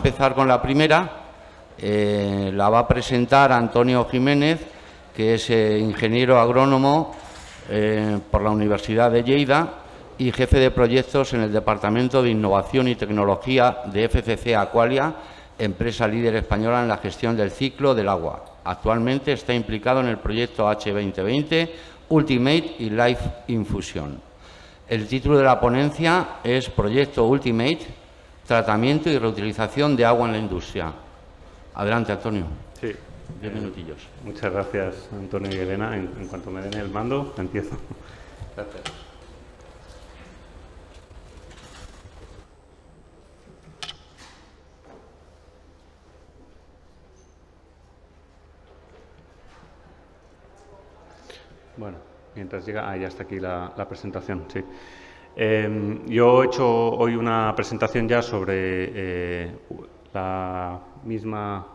empezar con la primera. La va a presentar Antonio Jiménez, que es ingeniero agrónomo por la Universidad de Lleida y jefe de proyectos en el Departamento de Innovación y Tecnología de FCC Aqualia, empresa líder española en la gestión del ciclo del agua. Actualmente está implicado en el proyecto H2020, Ultimate y Life Infusion. El título de la ponencia es Proyecto Ultimate, Tratamiento y Reutilización de Agua en la Industria. Adelante, Antonio. Sí. 10 minutillos. Muchas gracias, Antonio y Elena. En cuanto me den el mando, empiezo. Gracias. Bueno, mientras llega... ya está aquí la presentación, sí. Yo he hecho hoy una presentación ya sobre la misma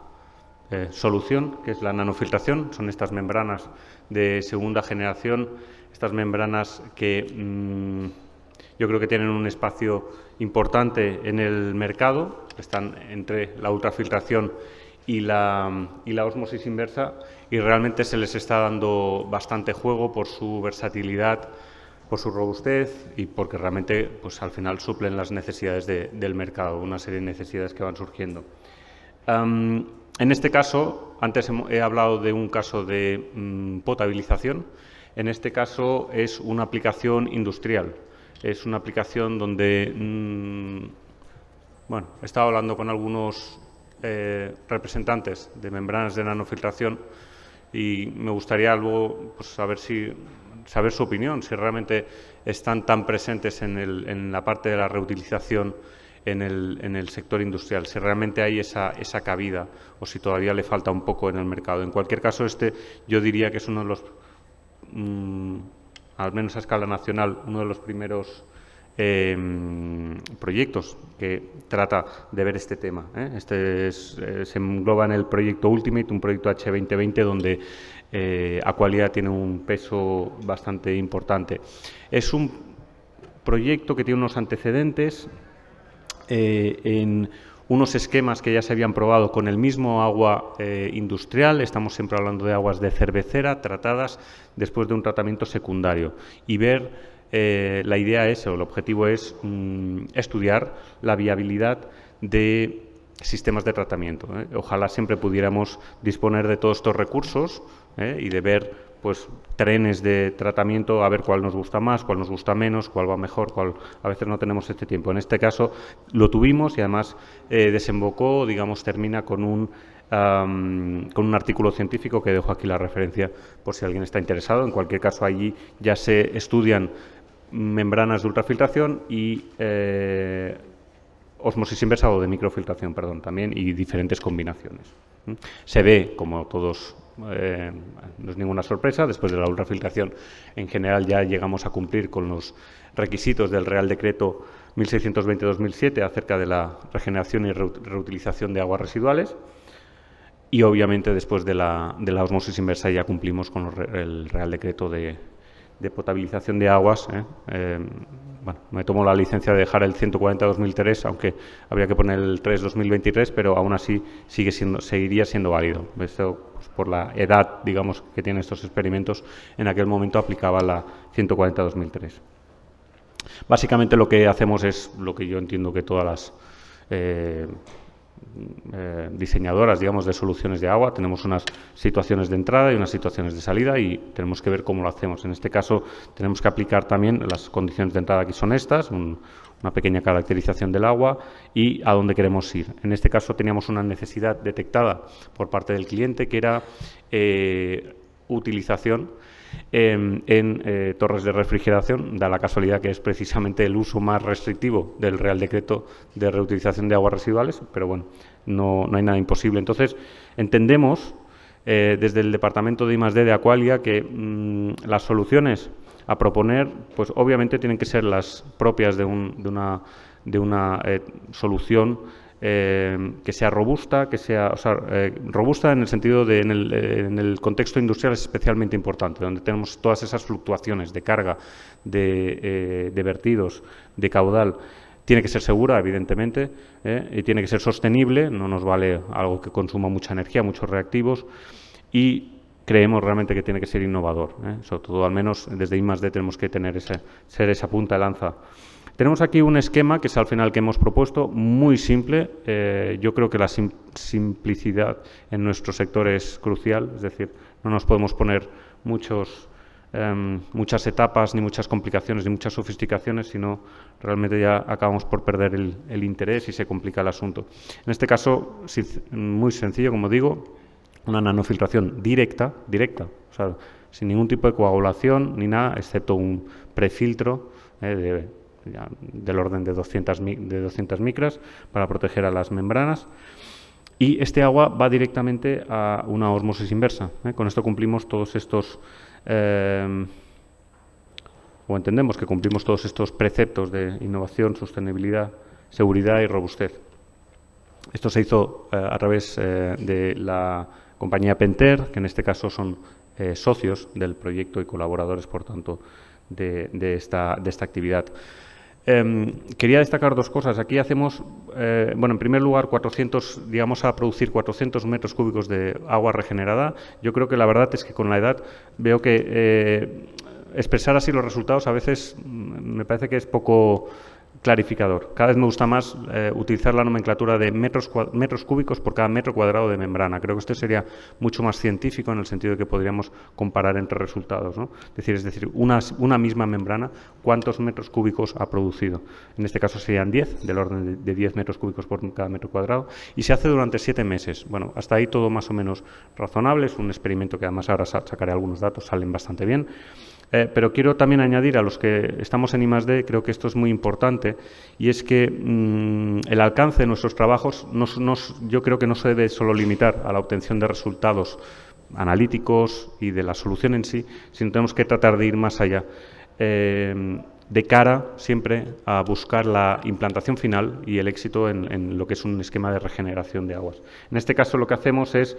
solución, que es la nanofiltración. Son estas membranas de segunda generación, estas membranas que yo creo que tienen un espacio importante en el mercado, están entre la ultrafiltración y la ósmosis inversa, y realmente se les está dando bastante juego por su versatilidad, por su robustez y porque realmente pues, al final suplen las necesidades del mercado, una serie de necesidades que van surgiendo. En este caso, antes he hablado de un caso de potabilización. En este caso es una aplicación industrial. Es una aplicación donde, bueno, he estado hablando con algunos representantes de membranas de nanofiltración y me gustaría luego pues, saber su opinión, si realmente están tan presentes en la parte de la reutilización en el sector industrial, si realmente hay esa cabida o si todavía le falta un poco en el mercado. En cualquier caso, yo diría que es uno de los, al menos a escala nacional, uno de los primeros proyectos que trata de ver este tema. Se engloba en el proyecto Ultimate, un proyecto H2020 donde Aqualia tiene un peso bastante importante. Es un proyecto que tiene unos antecedentes en unos esquemas que ya se habían probado con el mismo agua industrial. Estamos siempre hablando de aguas de cervecera tratadas después de un tratamiento secundario y ver, la idea es, o el objetivo es estudiar la viabilidad de sistemas de tratamiento. Ojalá siempre pudiéramos disponer de todos estos recursos y de ver pues trenes de tratamiento, a ver cuál nos gusta más, cuál nos gusta menos, cuál va mejor, cuál a veces no tenemos este tiempo. En este caso lo tuvimos y además desembocó, digamos, termina con un artículo científico que dejo aquí la referencia por si alguien está interesado. En cualquier caso, allí ya se estudian membranas de ultrafiltración y ósmosis inversa o de microfiltración, perdón, también, y diferentes combinaciones. Se ve, como todos, no es ninguna sorpresa, después de la ultrafiltración en general ya llegamos a cumplir con los requisitos del Real Decreto 1620-2007 acerca de la regeneración y reutilización de aguas residuales y obviamente después de la ósmosis inversa ya cumplimos con el Real Decreto de potabilización de aguas. Bueno, me tomo la licencia de dejar el 140-2003, aunque habría que poner el 3-2023, pero aún así seguiría siendo válido. Esto, pues, por la edad, digamos, que tienen estos experimentos, en aquel momento aplicaba la 140-2003. Básicamente lo que hacemos es lo que yo entiendo que todas las diseñadoras, digamos, de soluciones de agua. Tenemos unas situaciones de entrada y unas situaciones de salida y tenemos que ver cómo lo hacemos. En este caso tenemos que aplicar también las condiciones de entrada, aquí son estas, una pequeña caracterización del agua y a dónde queremos ir. En este caso teníamos una necesidad detectada por parte del cliente que era utilización en torres de refrigeración. Da la casualidad que es precisamente el uso más restrictivo del Real Decreto de reutilización de aguas residuales, pero bueno, no hay nada imposible. Entonces, entendemos desde el Departamento de I+D de Aqualia que las soluciones a proponer, pues obviamente tienen que ser las propias de una solución que sea robusta, robusta en el sentido de en el contexto industrial es especialmente importante, donde tenemos todas esas fluctuaciones de carga, de vertidos, de caudal. Tiene que ser segura, evidentemente, y tiene que ser sostenible, no nos vale algo que consuma mucha energía, muchos reactivos, y creemos realmente que tiene que ser innovador, sobre todo, al menos desde I+D tenemos que ser esa punta de lanza. Tenemos aquí un esquema que es al final que hemos propuesto, muy simple. Yo creo que la simplicidad en nuestro sector es crucial, es decir, no nos podemos poner muchas etapas, ni muchas complicaciones, ni muchas sofisticaciones, sino realmente ya acabamos por perder el interés y se complica el asunto. En este caso, muy sencillo, como digo, una nanofiltración directa, o sea, sin ningún tipo de coagulación ni nada, excepto un prefiltro del orden de 200 micras para proteger a las membranas. Y este agua va directamente a una ósmosis inversa. Con esto cumplimos todos estos, o entendemos que cumplimos todos estos preceptos de innovación, sostenibilidad, seguridad y robustez. Esto se hizo a través de la compañía Penter, que en este caso son socios del proyecto y colaboradores, por tanto, de esta actividad. Quería destacar dos cosas. Aquí hacemos, bueno, en primer lugar, vamos a producir 400 metros cúbicos de agua regenerada. Yo creo que la verdad es que con la edad veo que expresar así los resultados a veces me parece que es poco clarificador. Cada vez me gusta más utilizar la nomenclatura de metros cúbicos por cada metro cuadrado de membrana. Creo que esto sería mucho más científico en el sentido de que podríamos comparar entre resultados, ¿no? Es decir, una misma membrana, ¿cuántos metros cúbicos ha producido? En este caso serían 10, del orden de 10 metros cúbicos por cada metro cuadrado, y se hace durante 7 meses. Bueno, hasta ahí todo más o menos razonable. Es un experimento que además ahora sacaré algunos datos, salen bastante bien. Pero quiero también añadir a los que estamos en I+D, creo que esto es muy importante, y es que el alcance de nuestros trabajos yo creo que no se debe solo limitar a la obtención de resultados analíticos y de la solución en sí, sino tenemos que tratar de ir más allá, de cara siempre a buscar la implantación final y el éxito en lo que es un esquema de regeneración de aguas. En este caso lo que hacemos es,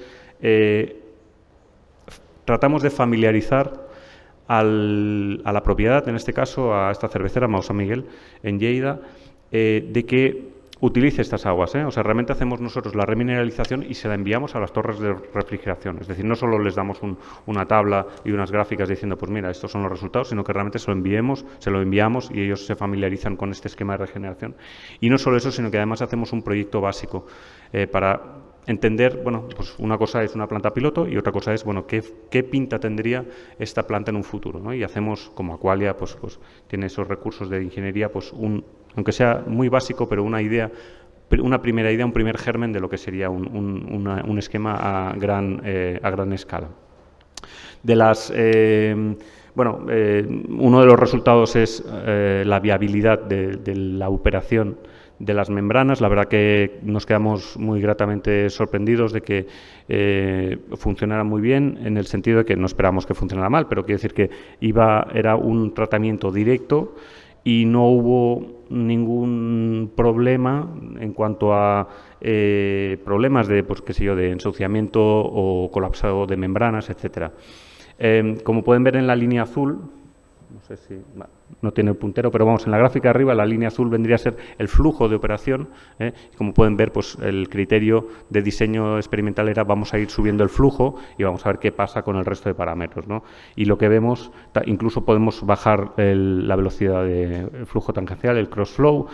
tratamos de familiarizar a la propiedad, en este caso a esta cervecera, Mausa Miguel, en Lleida, de que utilice estas aguas. O sea, realmente hacemos nosotros la remineralización y se la enviamos a las torres de refrigeración. Es decir, no solo les damos una tabla y unas gráficas diciendo, pues mira, estos son los resultados, sino que realmente se lo enviamos y ellos se familiarizan con este esquema de regeneración. Y no solo eso, sino que además hacemos un proyecto básico para entender, bueno, pues una cosa es una planta piloto y otra cosa es, bueno, qué pinta tendría esta planta en un futuro, ¿no? Y hacemos, como Aqualia, pues tiene esos recursos de ingeniería, pues aunque sea muy básico, pero una primera idea, un primer germen de lo que sería un esquema a gran escala. Uno de los resultados es la viabilidad de la operación de las membranas. La verdad que nos quedamos muy gratamente sorprendidos de que funcionara muy bien, en el sentido de que no esperábamos que funcionara mal, pero quiero decir que era un tratamiento directo y no hubo ningún problema en cuanto a problemas de, pues, qué sé yo, de ensuciamiento o colapsado de membranas, etcétera. Como pueden ver en la línea azul, no sé si no tiene el puntero, pero vamos, en la gráfica de arriba la línea azul vendría a ser el flujo de operación. Como pueden ver, pues el criterio de diseño experimental era vamos a ir subiendo el flujo y vamos a ver qué pasa con el resto de parámetros, ¿no? Y lo que vemos, incluso podemos bajar la velocidad de flujo tangencial, el crossflow,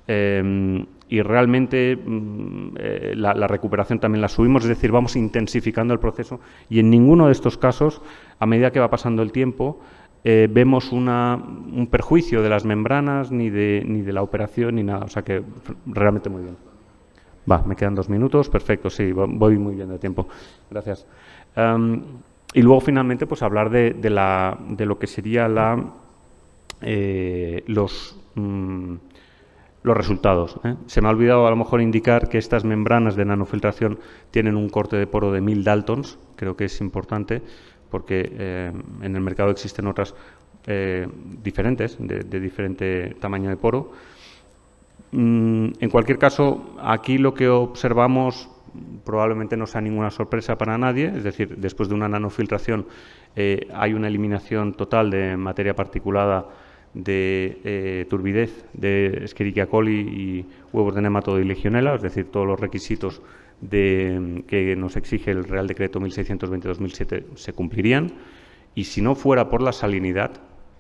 y realmente la recuperación también la subimos, es decir, vamos intensificando el proceso y en ninguno de estos casos, a medida que va pasando el tiempo, vemos un perjuicio de las membranas, ni de la operación, ni nada. O sea que realmente muy bien. Me quedan 2 minutos. Perfecto, sí, voy muy bien de tiempo. Gracias. Y luego, finalmente, pues hablar de lo que sería los resultados. Se me ha olvidado a lo mejor indicar que estas membranas de nanofiltración tienen un corte de poro de 1000 Daltons. Creo que es importante, porque en el mercado existen otras diferentes, de diferente tamaño de poro. En cualquier caso, aquí lo que observamos probablemente no sea ninguna sorpresa para nadie, es decir, después de una nanofiltración hay una eliminación total de materia particulada de turbidez de Escherichia coli y huevos de nematodo y legionela, es decir, todos los requisitos que nos exige el Real Decreto 1620-2007 se cumplirían, y si no fuera por la salinidad,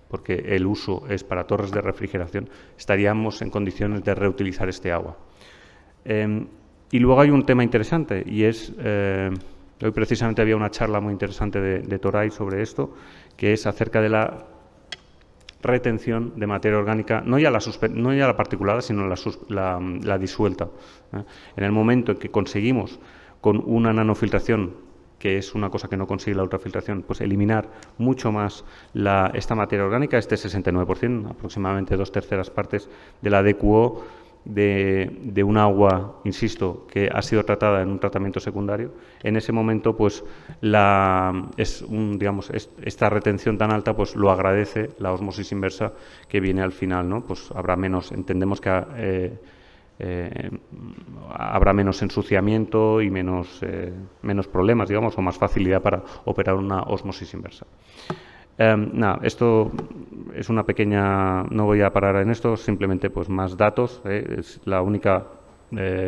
porque el uso es para torres de refrigeración, estaríamos en condiciones de reutilizar este agua. Y luego hay un tema interesante, y es, hoy precisamente había una charla muy interesante de Toray sobre esto, que es acerca de la retención de materia orgánica, no ya la particulada, sino la disuelta. En el momento en que conseguimos con una nanofiltración, que es una cosa que no consigue la ultrafiltración, pues eliminar mucho más esta materia orgánica, este 69%, aproximadamente 2/3 partes de la DQO de un agua, insisto, que ha sido tratada en un tratamiento secundario. En ese momento, pues esta retención tan alta, pues lo agradece la osmosis inversa que viene al final, ¿no? Pues habrá menos, entendemos que habrá menos ensuciamiento y menos problemas, digamos, o más facilidad para operar una osmosis inversa. Nada, esto es una pequeña, no voy a parar en esto, simplemente pues más datos. Es la única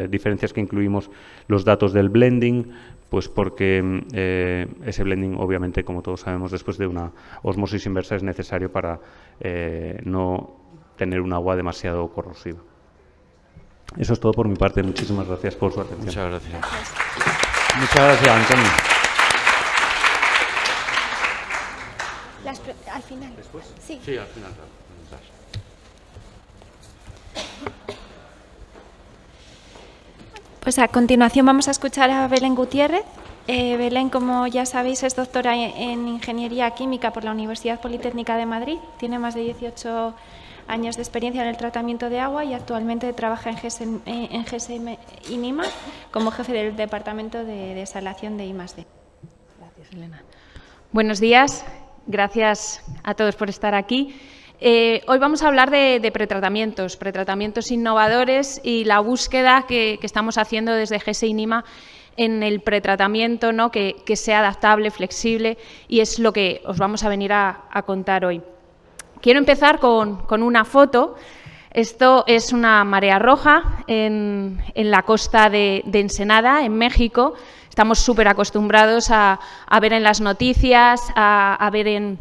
diferencia es que incluimos los datos del blending, pues porque ese blending, obviamente, como todos sabemos, después de una osmosis inversa es necesario para no tener un agua demasiado corrosiva. Eso es todo por mi parte. Muchísimas gracias por su atención. Muchas gracias. Muchas gracias, Antonio. Al final. ¿Después? Sí. Sí, al final. Pues a continuación vamos a escuchar a Belén Gutiérrez. Belén, como ya sabéis, es doctora en Ingeniería Química por la Universidad Politécnica de Madrid. Tiene más de 18 años de experiencia en el tratamiento de agua y actualmente trabaja en GSM INIMA como jefe del Departamento de Desalación de I+D. Gracias, Elena. Buenos días, gracias a todos por estar aquí. Hoy vamos a hablar de pretratamientos innovadores y la búsqueda que estamos haciendo desde GSI INIMA en el pretratamiento, ¿no? que sea adaptable, flexible, y es lo que os vamos a venir a contar hoy. Quiero empezar con una foto. Esto es una marea roja en la costa de Ensenada, en México. Estamos súper acostumbrados a ver en las noticias, a ver en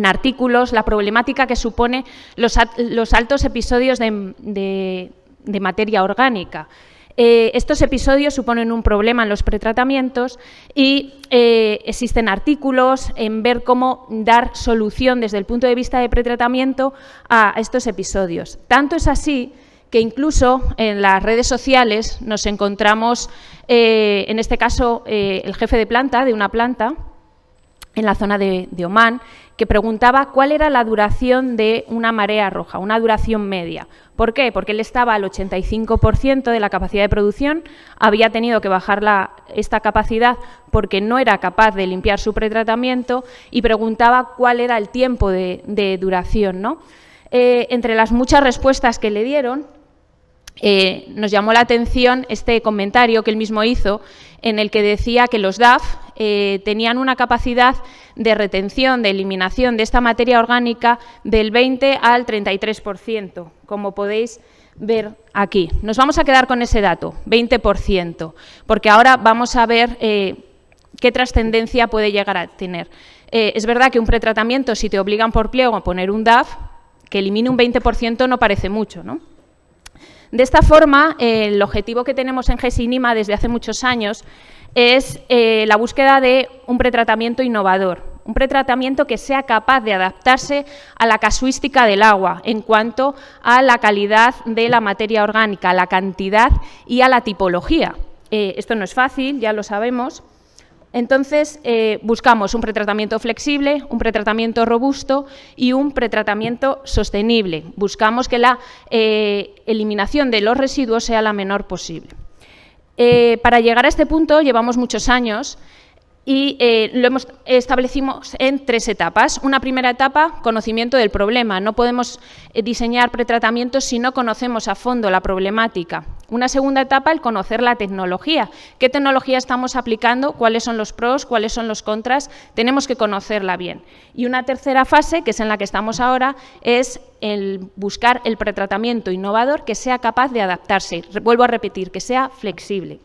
artículos la problemática que supone los altos episodios de materia orgánica. Estos episodios suponen un problema en los pretratamientos y existen artículos en ver cómo dar solución desde el punto de vista de pretratamiento a estos episodios. Tanto es así que incluso en las redes sociales nos encontramos, en este caso, el jefe de planta de una planta en la zona de Omán, que preguntaba cuál era la duración de una marea roja, una duración media. ¿Por qué? Porque él estaba al 85% de la capacidad de producción, había tenido que bajar esta capacidad porque no era capaz de limpiar su pretratamiento y preguntaba cuál era el tiempo de duración, ¿no? Entre las muchas respuestas que le dieron, nos llamó la atención este comentario que él mismo hizo, en el que decía que los DAF tenían una capacidad de retención, de eliminación de esta materia orgánica del 20 al 33%, como podéis ver aquí. Nos vamos a quedar con ese dato, 20%, porque ahora vamos a ver qué trascendencia puede llegar a tener. Es verdad que un pretratamiento, si te obligan por pliego a poner un DAF, que elimine un 20% no parece mucho, ¿no? De esta forma, el objetivo que tenemos en GSI INIMA desde hace muchos años es la búsqueda de un pretratamiento innovador, un pretratamiento que sea capaz de adaptarse a la casuística del agua en cuanto a la calidad de la materia orgánica, a la cantidad y a la tipología. Esto no es fácil, ya lo sabemos. Entonces, buscamos un pretratamiento flexible, un pretratamiento robusto y un pretratamiento sostenible. Buscamos que la eliminación de los residuos sea la menor posible. Para llegar a este punto llevamos muchos años y lo establecimos en 3 etapas. Una primera etapa, conocimiento del problema. No podemos diseñar pretratamientos si no conocemos a fondo la problemática. Una segunda etapa, el conocer la tecnología. ¿Qué tecnología estamos aplicando? ¿Cuáles son los pros? ¿Cuáles son los contras? Tenemos que conocerla bien. Y una tercera fase, que es en la que estamos ahora, es el buscar el pretratamiento innovador que sea capaz de adaptarse. Vuelvo a repetir, que sea flexible.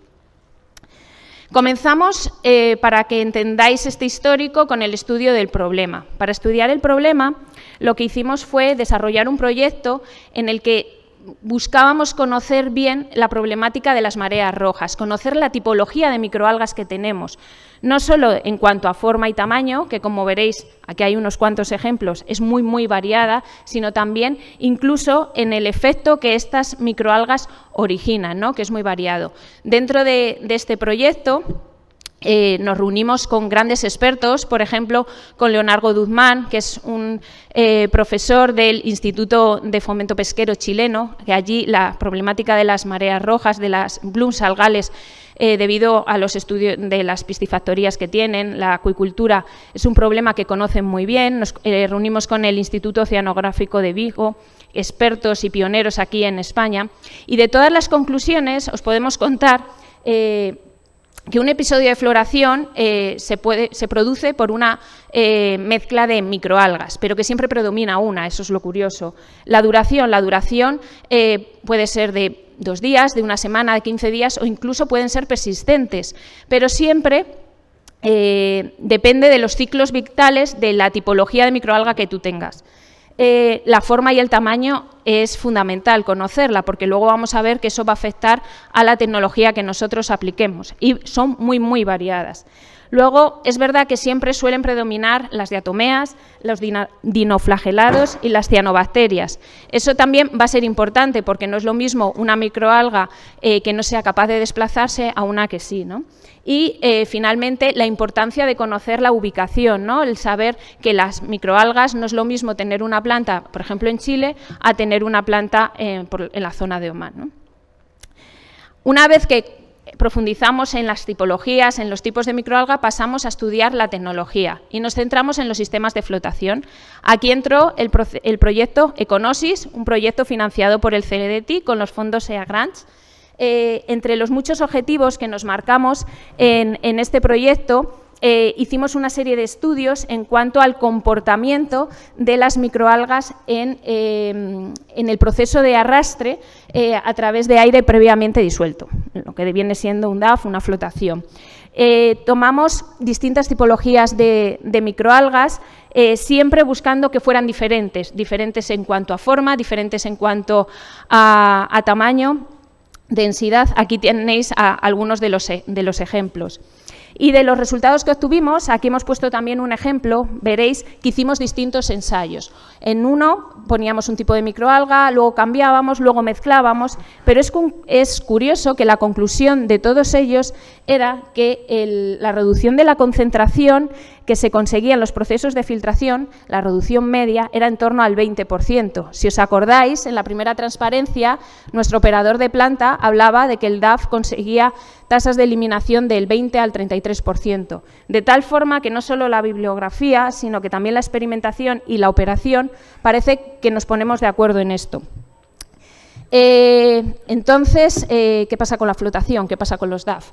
Comenzamos, para que entendáis este histórico, con el estudio del problema. Para estudiar el problema, lo que hicimos fue desarrollar un proyecto en el que buscábamos conocer bien la problemática de las mareas rojas, conocer la tipología de microalgas que tenemos, no solo en cuanto a forma y tamaño, que como veréis, aquí hay unos cuantos ejemplos, es muy variada, sino también incluso en el efecto que estas microalgas originan, ¿no?, que es muy variado. Dentro de este proyecto nos reunimos con grandes expertos, por ejemplo, con Leonardo Guzmán, que es un profesor del Instituto de Fomento Pesquero chileno, que allí la problemática de las mareas rojas, de las blooms algales, debido a los estudios de las piscifactorías que tienen, la acuicultura, es un problema que conocen muy bien. Nos reunimos con el Instituto Oceanográfico de Vigo, expertos y pioneros aquí en España, y de todas las conclusiones os podemos contar que un episodio de floración se produce por una mezcla de microalgas, pero que siempre predomina una, eso es lo curioso. La duración puede ser de 2 días, de 1 semana, de 15 días o incluso pueden ser persistentes, pero siempre depende de los ciclos vitales de la tipología de microalga que tú tengas. La forma y el tamaño es fundamental conocerla, porque luego vamos a ver que eso va a afectar a la tecnología que nosotros apliquemos, y son muy variadas. Luego, es verdad que siempre suelen predominar las diatomeas, los dinoflagelados y las cianobacterias. Eso también va a ser importante, porque no es lo mismo una microalga que no sea capaz de desplazarse a una que sí, ¿no? Y, finalmente, la importancia de conocer la ubicación, ¿no? El saber que las microalgas no es lo mismo tener una planta, por ejemplo, en Chile, a tener una planta en la zona de Omán, ¿no? Una vez que profundizamos en las tipologías, en los tipos de microalga, pasamos a estudiar la tecnología y nos centramos en los sistemas de flotación. Aquí entró el proyecto Econosis, un proyecto financiado por el CNDT con los fondos EA Grants. Entre los muchos objetivos que nos marcamos en este proyecto, hicimos una serie de estudios en cuanto al comportamiento de las microalgas en el proceso de arrastre a través de aire previamente disuelto, lo que viene siendo un DAF, una flotación. Tomamos distintas tipologías de microalgas, siempre buscando que fueran diferentes en cuanto a forma, diferentes en cuanto a tamaño, densidad. Aquí tenéis algunos de los ejemplos. Y de los resultados que obtuvimos, aquí hemos puesto también un ejemplo, veréis que hicimos distintos ensayos. En uno poníamos un tipo de microalga, luego cambiábamos, luego mezclábamos, pero es curioso que la conclusión de todos ellos era que la reducción de la concentración que se conseguía en los procesos de filtración, la reducción media, era en torno al 20%. Si os acordáis, en la primera transparencia, nuestro operador de planta hablaba de que el DAF conseguía tasas de eliminación del 20 al 33%, de tal forma que no solo la bibliografía, sino que también la experimentación y la operación parece que nos ponemos de acuerdo en esto. Entonces, ¿qué pasa con la flotación? ¿Qué pasa con los DAF?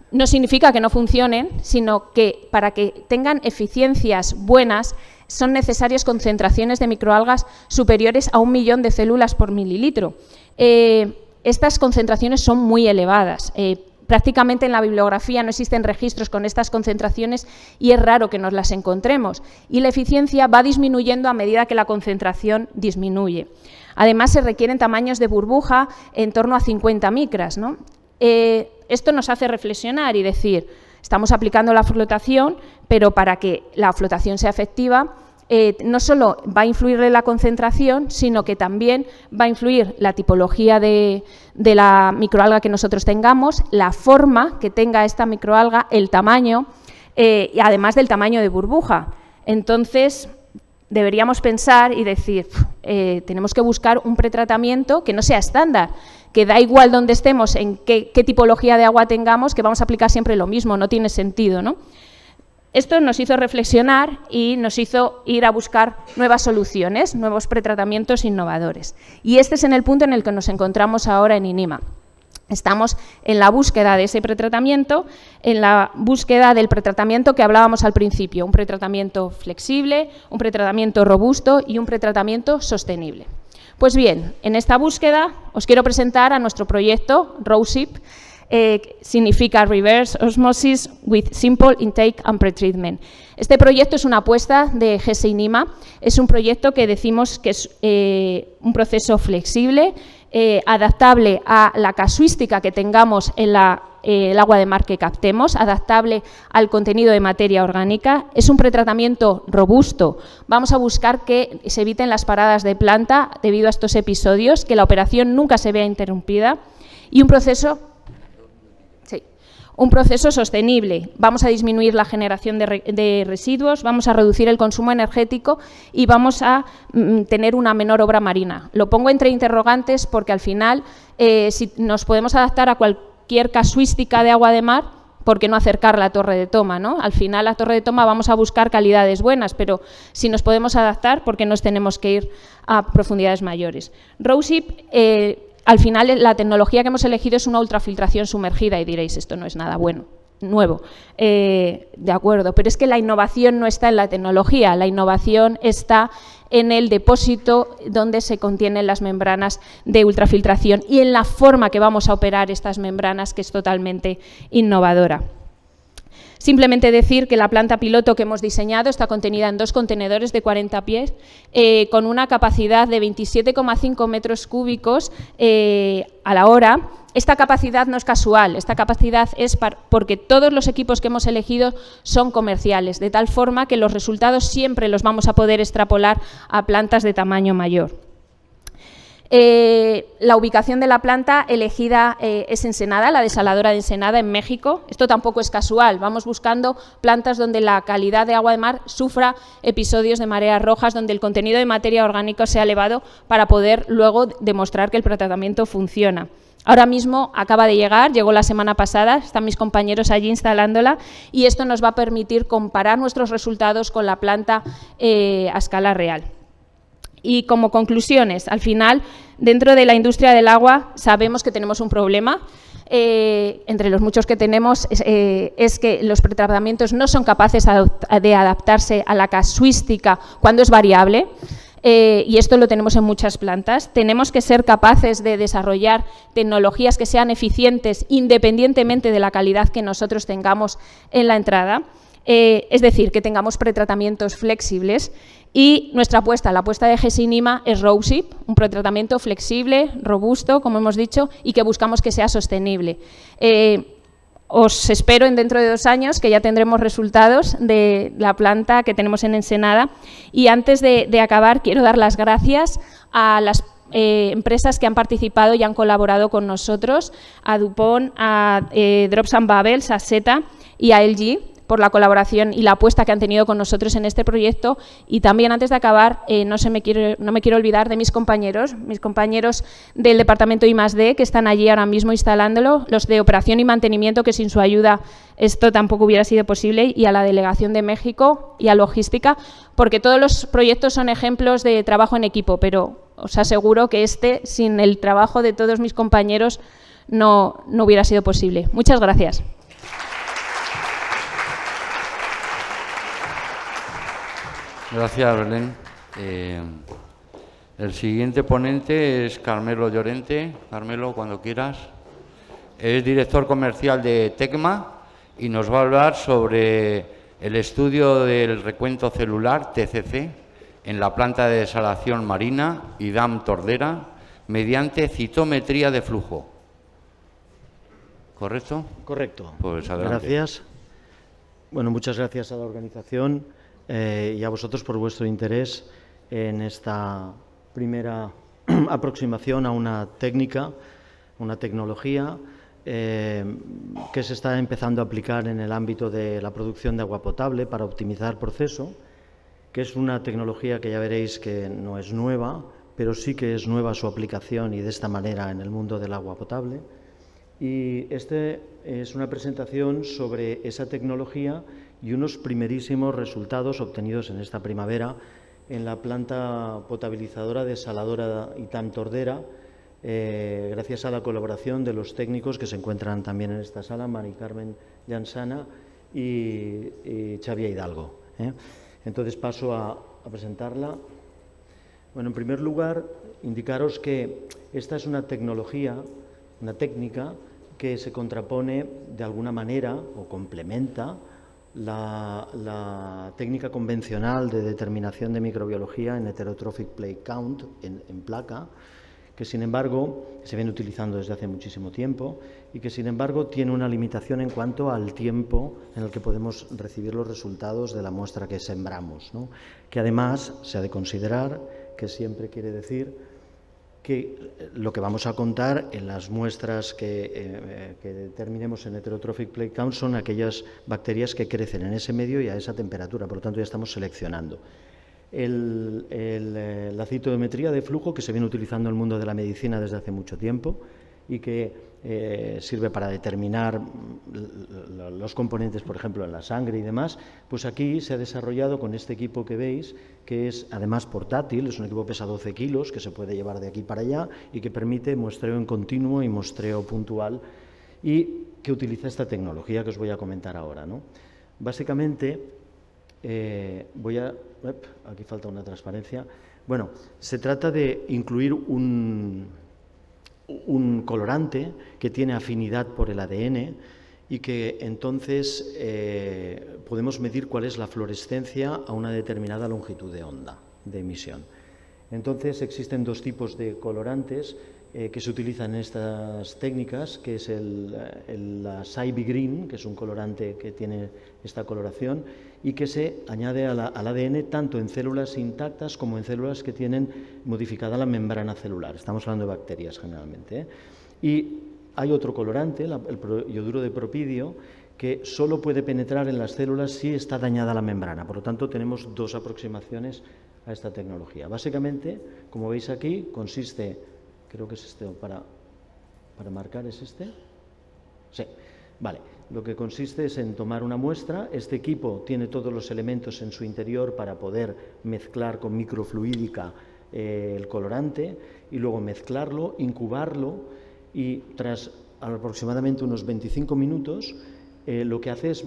No significa que no funcionen, sino que para que tengan eficiencias buenas son necesarias concentraciones de microalgas superiores a 1 millón de células por mililitro. Estas concentraciones son muy elevadas. Prácticamente en la bibliografía no existen registros con estas concentraciones y es raro que nos las encontremos. Y la eficiencia va disminuyendo a medida que la concentración disminuye. Además, se requieren tamaños de burbuja en torno a 50 micras, ¿no? Esto nos hace reflexionar y decir, estamos aplicando la flotación, pero para que la flotación sea efectiva, no solo va a influir en la concentración, sino que también va a influir la tipología de la microalga que nosotros tengamos, la forma que tenga esta microalga, el tamaño, y además del tamaño de burbuja. Entonces, deberíamos pensar y decir, tenemos que buscar un pretratamiento que no sea estándar, que da igual donde estemos, en qué tipología de agua tengamos, que vamos a aplicar siempre lo mismo, no tiene sentido, ¿no? Esto nos hizo reflexionar y nos hizo ir a buscar nuevas soluciones, nuevos pretratamientos innovadores. Y este es el punto en el que nos encontramos ahora en INIMA. Estamos en la búsqueda de ese pretratamiento, en la búsqueda del pretratamiento que hablábamos al principio, un pretratamiento flexible, un pretratamiento robusto y un pretratamiento sostenible. Pues bien, en esta búsqueda os quiero presentar a nuestro proyecto ROSIP, significa Reverse Osmosis with Simple Intake and Pretreatment. Este proyecto es una apuesta de GESE INIMA, es un proyecto que decimos que es un proceso flexible, adaptable a la casuística que tengamos en el agua de mar que captemos, adaptable al contenido de materia orgánica. Es un pretratamiento robusto. Vamos a buscar que se eviten las paradas de planta debido a estos episodios, que la operación nunca se vea interrumpida y un proceso sostenible. Vamos a disminuir la generación de residuos, vamos a reducir el consumo energético y vamos a tener una menor obra marina. Lo pongo entre interrogantes porque al final, si nos podemos adaptar a cualquier casuística de agua de mar, ¿por qué no acercar la torre de toma, ¿no? Al final, la torre de toma vamos a buscar calidades buenas, pero si nos podemos adaptar, ¿por qué nos tenemos que ir a profundidades mayores? ROSIP, al final, la tecnología que hemos elegido es una ultrafiltración sumergida y diréis, esto no es nada bueno, nuevo. De acuerdo, pero es que la innovación no está en la tecnología, la innovación está en el depósito donde se contienen las membranas de ultrafiltración y en la forma que vamos a operar estas membranas, que es totalmente innovadora. Simplemente decir que la planta piloto que hemos diseñado está contenida en 2 contenedores de 40 pies con una capacidad de 27,5 metros cúbicos a la hora. Esta capacidad no es casual, esta capacidad es porque todos los equipos que hemos elegido son comerciales, de tal forma que los resultados siempre los vamos a poder extrapolar a plantas de tamaño mayor. La ubicación de la planta elegida es Ensenada, la desaladora de Ensenada en México. Esto tampoco es casual, vamos buscando plantas donde la calidad de agua de mar sufra episodios de mareas rojas, donde el contenido de materia orgánica sea elevado para poder luego demostrar que el pretratamiento funciona. Ahora mismo acaba de llegar, llegó la semana pasada, están mis compañeros allí instalándola y esto nos va a permitir comparar nuestros resultados con la planta a escala real. Y como conclusiones, al final, dentro de la industria del agua sabemos que tenemos un problema, entre los muchos que tenemos, es que los pretratamientos no son capaces de adaptarse a la casuística cuando es variable, y esto lo tenemos en muchas plantas. Tenemos que ser capaces de desarrollar tecnologías que sean eficientes independientemente de la calidad que nosotros tengamos en la entrada. Es decir, que tengamos pretratamientos flexibles y nuestra apuesta, la apuesta de GESE INIMA es ROSIP, un pretratamiento flexible, robusto, como hemos dicho, y que buscamos que sea sostenible. Os espero dentro de 2 años, que ya tendremos resultados de la planta que tenemos en Ensenada. Y antes de acabar, quiero dar las gracias a las empresas que han participado y han colaborado con nosotros, a DuPont, a Drops & Bubbles, a SETA y a LG, por la colaboración y la apuesta que han tenido con nosotros en este proyecto. Y también, antes de acabar, no me quiero olvidar de mis compañeros del departamento I+D, que están allí ahora mismo instalándolo, los de operación y mantenimiento, que sin su ayuda esto tampoco hubiera sido posible, y a la delegación de México y a logística, porque todos los proyectos son ejemplos de trabajo en equipo, pero os aseguro que sin el trabajo de todos mis compañeros, no hubiera sido posible. Muchas gracias. Gracias, Belén. El siguiente ponente es Carmelo Llorente. Carmelo, cuando quieras. Es director comercial de Tecma y nos va a hablar sobre el estudio del recuento celular, TCC, en la planta de desalación marina IDAM Tordera, mediante citometría de flujo. ¿Correcto? Correcto. Pues adelante. Gracias. Bueno, muchas gracias a la organización y a vosotros por vuestro interés en esta primera aproximación a una técnica, una tecnología que se está empezando a aplicar en el ámbito de la producción de agua potable para optimizar proceso, que es una tecnología que ya veréis que no es nueva, pero sí que es nueva su aplicación y de esta manera en el mundo del agua potable. Y este es una presentación sobre esa tecnología y unos primerísimos resultados obtenidos en esta primavera en la planta potabilizadora desaladora ITAM Tordera, gracias a la colaboración de los técnicos que se encuentran también en esta sala, Mari Carmen Llansana y Xavier Hidalgo. Entonces paso a presentarla. Bueno, en primer lugar, indicaros que esta es una tecnología, una técnica que se contrapone de alguna manera o complementa la técnica convencional de determinación de microbiología en heterotrophic plate count, en placa, que sin embargo se viene utilizando desde hace muchísimo tiempo y que sin embargo tiene una limitación en cuanto al tiempo en el que podemos recibir los resultados de la muestra que sembramos, ¿no? Que además se ha de considerar que siempre quiere decir que lo que vamos a contar en las muestras que determinemos en heterotrophic plate count son aquellas bacterias que crecen en ese medio y a esa temperatura, por lo tanto ya estamos seleccionando. La citometría de flujo, que se viene utilizando en el mundo de la medicina desde hace mucho tiempo y que sirve para determinar los componentes, por ejemplo, en la sangre y demás, pues aquí se ha desarrollado con este equipo que veis, que es además portátil, es un equipo que pesa 12 kilos, que se puede llevar de aquí para allá y que permite muestreo en continuo y muestreo puntual y que utiliza esta tecnología que os voy a comentar ahora, ¿no? Básicamente, aquí falta una transparencia. Bueno, se trata de incluir un colorante que tiene afinidad por el ADN y que entonces podemos medir cuál es la fluorescencia a una determinada longitud de onda de emisión. Entonces existen dos tipos de colorantes que se utilizan en estas técnicas, que es la Cybe Green, que es un colorante que tiene esta coloración y que se añade al ADN tanto en células intactas como en células que tienen modificada la membrana celular. Estamos hablando de bacterias generalmente, ¿eh? Y hay otro colorante, el yoduro de propidio, que solo puede penetrar en las células si está dañada la membrana. Por lo tanto, tenemos dos aproximaciones a esta tecnología. Básicamente, como veis aquí, consiste, creo que es este, para marcar es este. Sí, vale. Lo que consiste es en tomar una muestra. Este equipo tiene todos los elementos en su interior para poder mezclar con microfluídica el colorante y luego mezclarlo, incubarlo y tras aproximadamente unos 25 minutos lo que hace es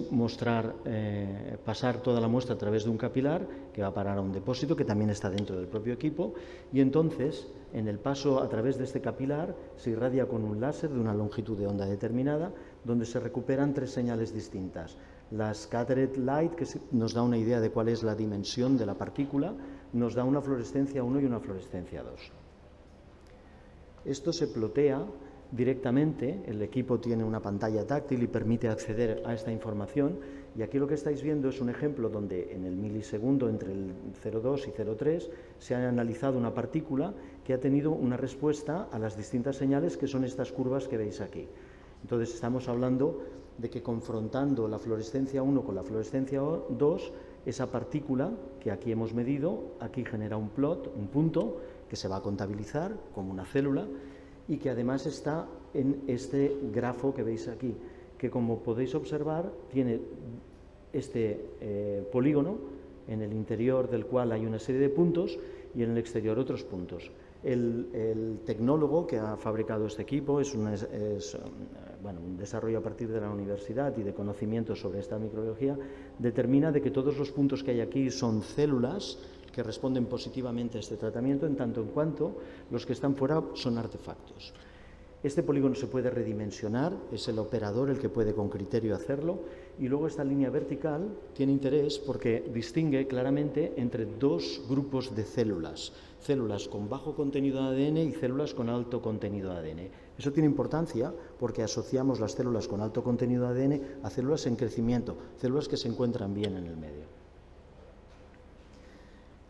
pasar toda la muestra a través de un capilar que va a parar a un depósito que también está dentro del propio equipo y entonces en el paso a través de este capilar se irradia con un láser de una longitud de onda determinada donde se recuperan tres señales distintas. La scattered light, que nos da una idea de cuál es la dimensión de la partícula, nos da una fluorescencia 1 y una fluorescencia 2. Esto se plotea directamente, el equipo tiene una pantalla táctil y permite acceder a esta información y aquí lo que estáis viendo es un ejemplo donde en el milisegundo entre el 0,2 y 0,3 se ha analizado una partícula que ha tenido una respuesta a las distintas señales que son estas curvas que veis aquí. Entonces estamos hablando de que confrontando la fluorescencia 1 con la fluorescencia 2, esa partícula que aquí hemos medido, aquí genera un plot, un punto que se va a contabilizar como una célula y que además está en este grafo que veis aquí, que como podéis observar tiene este polígono en el interior del cual hay una serie de puntos y en el exterior otros puntos. El tecnólogo que ha fabricado este equipo es un desarrollo a partir de la universidad y de conocimientos sobre esta microbiología, determina de que todos los puntos que hay aquí son células que responden positivamente a este tratamiento, en tanto en cuanto los que están fuera son artefactos. Este polígono se puede redimensionar, es el operador el que puede con criterio hacerlo, y luego esta línea vertical tiene interés porque distingue claramente entre dos grupos de células, células con bajo contenido de ADN y células con alto contenido de ADN. Eso tiene importancia porque asociamos las células con alto contenido de ADN a células en crecimiento, células que se encuentran bien en el medio.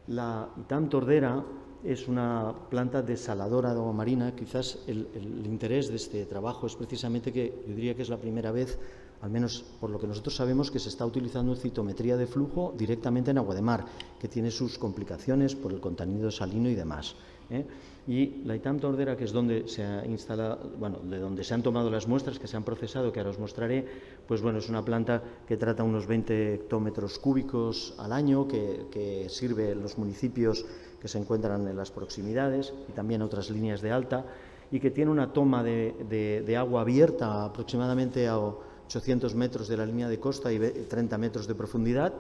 La ITAM Tordera es una planta desaladora de agua marina. Quizás el interés de este trabajo es precisamente que yo diría que es la primera vez, al menos por lo que nosotros sabemos, que se está utilizando citometría de flujo directamente en agua de mar, que tiene sus complicaciones por el contenido salino y demás, ¿eh? Y la ITAM Tordera, que es donde se ha instalado, bueno, de donde se han tomado las muestras que se han procesado, que ahora os mostraré, pues bueno, es una planta que trata unos 20 hectómetros cúbicos al año, que sirve en los municipios que se encuentran en las proximidades y también otras líneas de alta, y que tiene una toma de agua abierta aproximadamente a 800 metros de la línea de costa y 30 metros de profundidad.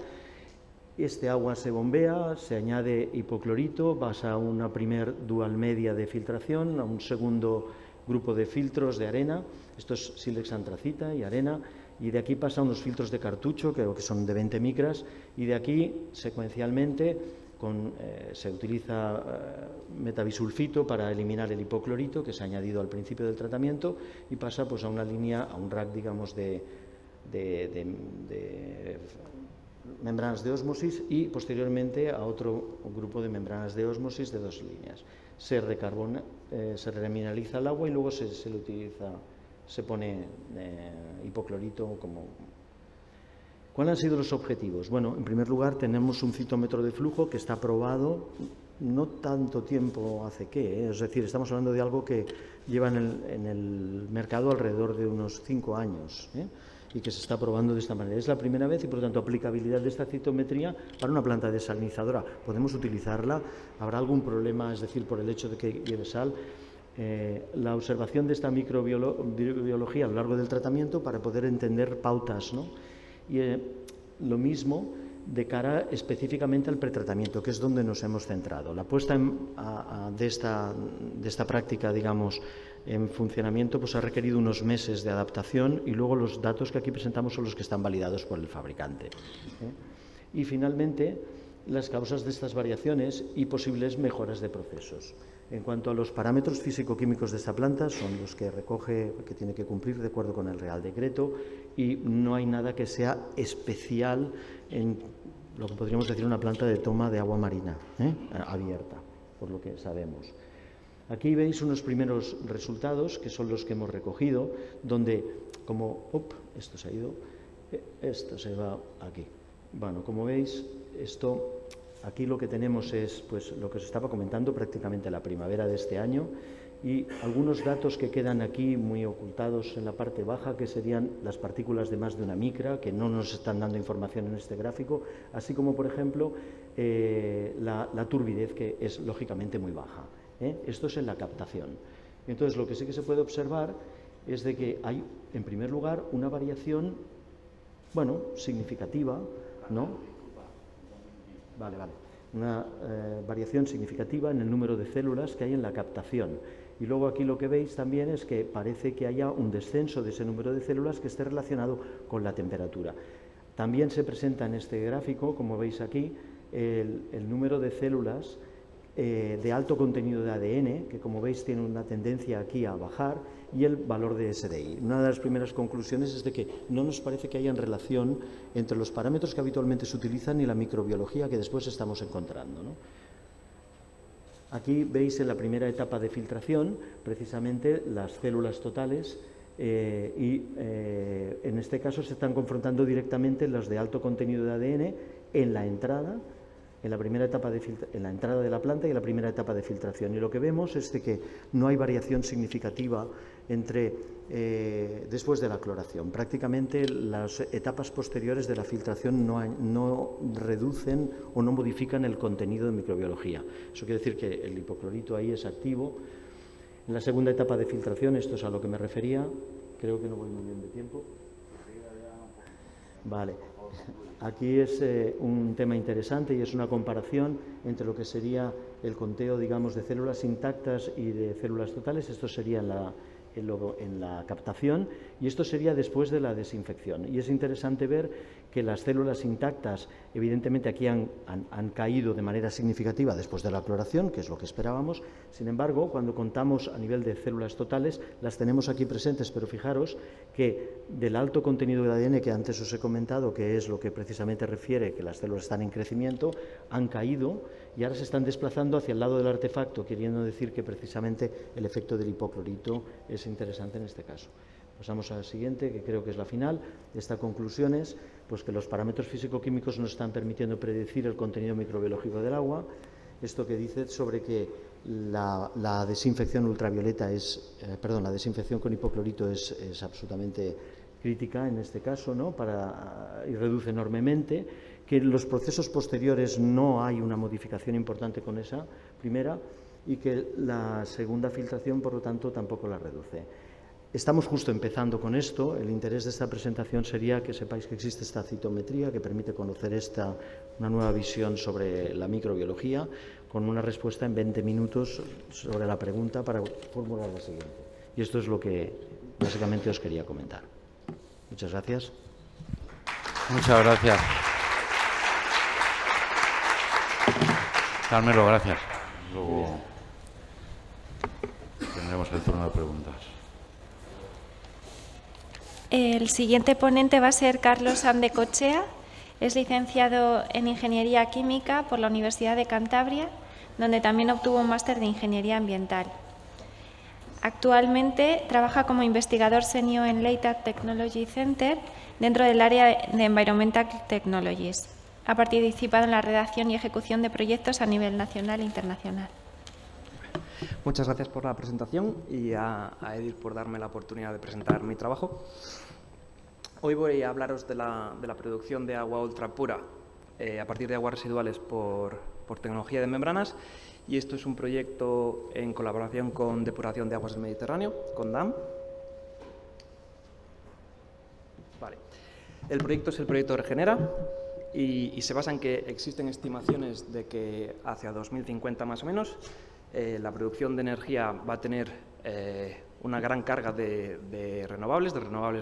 Este agua se bombea, se añade hipoclorito, pasa a una primer dual media de filtración, a un segundo grupo de filtros de arena, esto es sílex antracita y arena, y de aquí pasa a unos filtros de cartucho, creo que son de 20 micras, y de aquí secuencialmente se utiliza metabisulfito para eliminar el hipoclorito que se ha añadido al principio del tratamiento y pasa pues a una línea, a un rack, digamos, de membranas de ósmosis y posteriormente a otro grupo de membranas de ósmosis de 2 líneas. Se remineraliza el agua y luego se le utiliza, se pone hipoclorito como... ¿Cuáles han sido los objetivos? Bueno, en primer lugar tenemos un citómetro de flujo que está probado no tanto tiempo hace que, es decir, estamos hablando de algo que lleva en el mercado alrededor de unos 5 años, y que se está probando de esta manera. Es la primera vez y, por lo tanto, aplicabilidad de esta citometría para una planta desalinizadora. Podemos utilizarla, habrá algún problema, es decir, por el hecho de que lleve sal. La observación de esta microbiología a lo largo del tratamiento para poder entender pautas, ¿no? Y lo mismo de cara específicamente al pretratamiento, que es donde nos hemos centrado. La puesta de esta práctica, digamos, en funcionamiento, pues ha requerido unos meses de adaptación y luego los datos que aquí presentamos son los que están validados por el fabricante. Y finalmente, las causas de estas variaciones y posibles mejoras de procesos. En cuanto a los parámetros físico-químicos de esta planta, son los que recoge, que tiene que cumplir de acuerdo con el Real Decreto, y no hay nada que sea especial en lo que podríamos decir una planta de toma de agua marina, abierta, por lo que sabemos. Aquí veis unos primeros resultados, que son los que hemos recogido, donde, como, esto se ha ido, esto se va aquí. Bueno, como veis, esto... Aquí lo que tenemos es pues, lo que os estaba comentando, prácticamente la primavera de este año, y algunos datos que quedan aquí muy ocultados en la parte baja, que serían las partículas de más de 1 micra, que no nos están dando información en este gráfico, así como, por ejemplo, la turbidez, que es lógicamente muy baja. Esto es en la captación. Entonces, lo que sí que se puede observar es de que hay, en primer lugar, una variación, bueno, significativa, ¿no? Vale. Una variación significativa en el número de células que hay en la captación. Y luego aquí lo que veis también es que parece que haya un descenso de ese número de células que esté relacionado con la temperatura. También se presenta en este gráfico, como veis aquí, el número de células de alto contenido de ADN, que como veis tiene una tendencia aquí a bajar, y el valor de SDI. Una de las primeras conclusiones es de que no nos parece que haya relación entre los parámetros que habitualmente se utilizan y la microbiología que después estamos encontrando, ¿no? Aquí veis en la primera etapa de filtración precisamente las células totales y en este caso se están confrontando directamente las de alto contenido de ADN en la entrada, en la primera etapa en la entrada de la planta y en la primera etapa de filtración. Y lo que vemos es de que no hay variación significativa después de la cloración. Prácticamente las etapas posteriores de la filtración no reducen o no modifican el contenido de microbiología. Eso quiere decir que el hipoclorito ahí es activo. En la segunda etapa de filtración, esto es a lo que me refería, creo que no voy muy bien de tiempo. Vale. Aquí es un tema interesante y es una comparación entre lo que sería el conteo, digamos, de células intactas y de células totales. Esto sería en la captación y esto sería después de la desinfección. Y es interesante ver que las células intactas, evidentemente aquí han caído de manera significativa después de la cloración, que es lo que esperábamos. Sin embargo, cuando contamos a nivel de células totales, las tenemos aquí presentes, pero fijaros que del alto contenido de ADN que antes os he comentado, que es lo que precisamente refiere que las células están en crecimiento, han caído y ahora se están desplazando hacia el lado del artefacto, queriendo decir que precisamente el efecto del hipoclorito es interesante en este caso. Pasamos a la siguiente, que creo que es la final. Esta conclusión es pues, que los parámetros físico-químicos nos están permitiendo predecir el contenido microbiológico del agua. Esto que dice sobre que la desinfección ultravioleta la desinfección con hipoclorito es absolutamente crítica en este caso, ¿no? Y reduce enormemente, que en los procesos posteriores no hay una modificación importante con esa primera y que la segunda filtración, por lo tanto, tampoco la reduce. Estamos justo empezando con esto. El interés de esta presentación sería que sepáis que existe esta citometría que permite conocer una nueva visión sobre la microbiología, con una respuesta en 20 minutos sobre la pregunta para formular la siguiente. Y esto es lo que básicamente os quería comentar. Muchas gracias. Muchas gracias. Carmelo, gracias. Luego tendremos el turno de preguntas. El siguiente ponente va a ser Carlos Andecochea. Es licenciado en Ingeniería Química por la Universidad de Cantabria, donde también obtuvo un máster de Ingeniería Ambiental. Actualmente trabaja como investigador senior en Leitat Technology Center dentro del área de Environmental Technologies. Ha participado en la redacción y ejecución de proyectos a nivel nacional e internacional. Muchas gracias por la presentación y a Edith por darme la oportunidad de presentar mi trabajo. Hoy voy a hablaros de la producción de agua ultra pura a partir de aguas residuales por tecnología de membranas, y esto es un proyecto en colaboración con Depuración de Aguas del Mediterráneo, con DAM. Vale. El proyecto es el proyecto Regenera y se basa en que existen estimaciones de que hacia 2050 más o menos la producción de energía va a tener una gran carga de renovables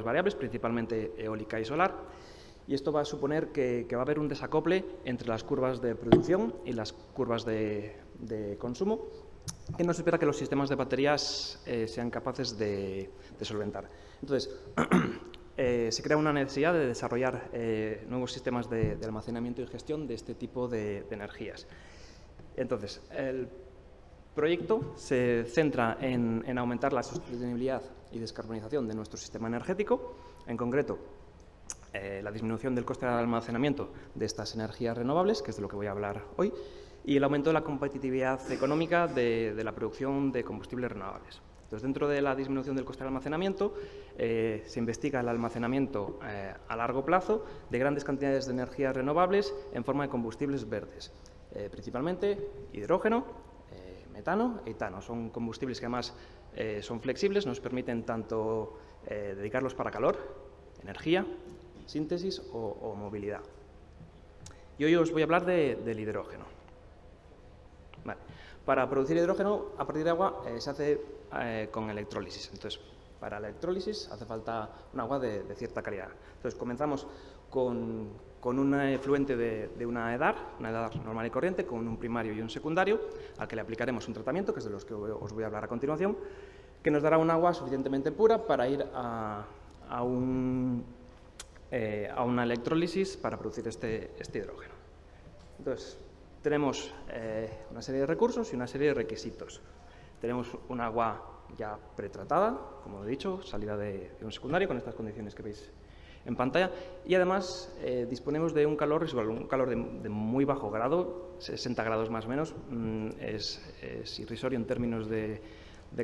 variables, principalmente eólica y solar, y esto va a suponer que va a haber un desacople entre las curvas de producción y las curvas de consumo, que nos espera que los sistemas de baterías sean capaces de solventar. Entonces, se crea una necesidad de desarrollar nuevos sistemas de almacenamiento y gestión de este tipo de energías. Entonces, el proyecto se centra en aumentar la sostenibilidad y descarbonización de nuestro sistema energético, en concreto la disminución del coste de almacenamiento de estas energías renovables, que es de lo que voy a hablar hoy, y el aumento de la competitividad económica de la producción de combustibles renovables. Entonces, dentro de la disminución del coste de almacenamiento, se investiga el almacenamiento a largo plazo de grandes cantidades de energías renovables en forma de combustibles verdes, principalmente hidrógeno, metano e etano. Son combustibles que además son flexibles, nos permiten tanto dedicarlos para calor, energía, síntesis o movilidad. Y hoy os voy a hablar del hidrógeno. Vale. Para producir hidrógeno a partir de agua se hace con electrólisis. Entonces, para la electrólisis hace falta un agua de cierta calidad. Entonces, comenzamos con un efluente de una EDAR normal y corriente, con un primario y un secundario, al que le aplicaremos un tratamiento, que es de los que os voy a hablar a continuación, que nos dará un agua suficientemente pura para ir a una electrólisis para producir este hidrógeno. Entonces, tenemos una serie de recursos y una serie de requisitos. Tenemos un agua ya pretratada, como he dicho, salida de un secundario, con estas condiciones que veis en pantalla, y además disponemos de un calor residual, un calor de muy bajo grado, 60 grados más o menos, es irrisorio en términos de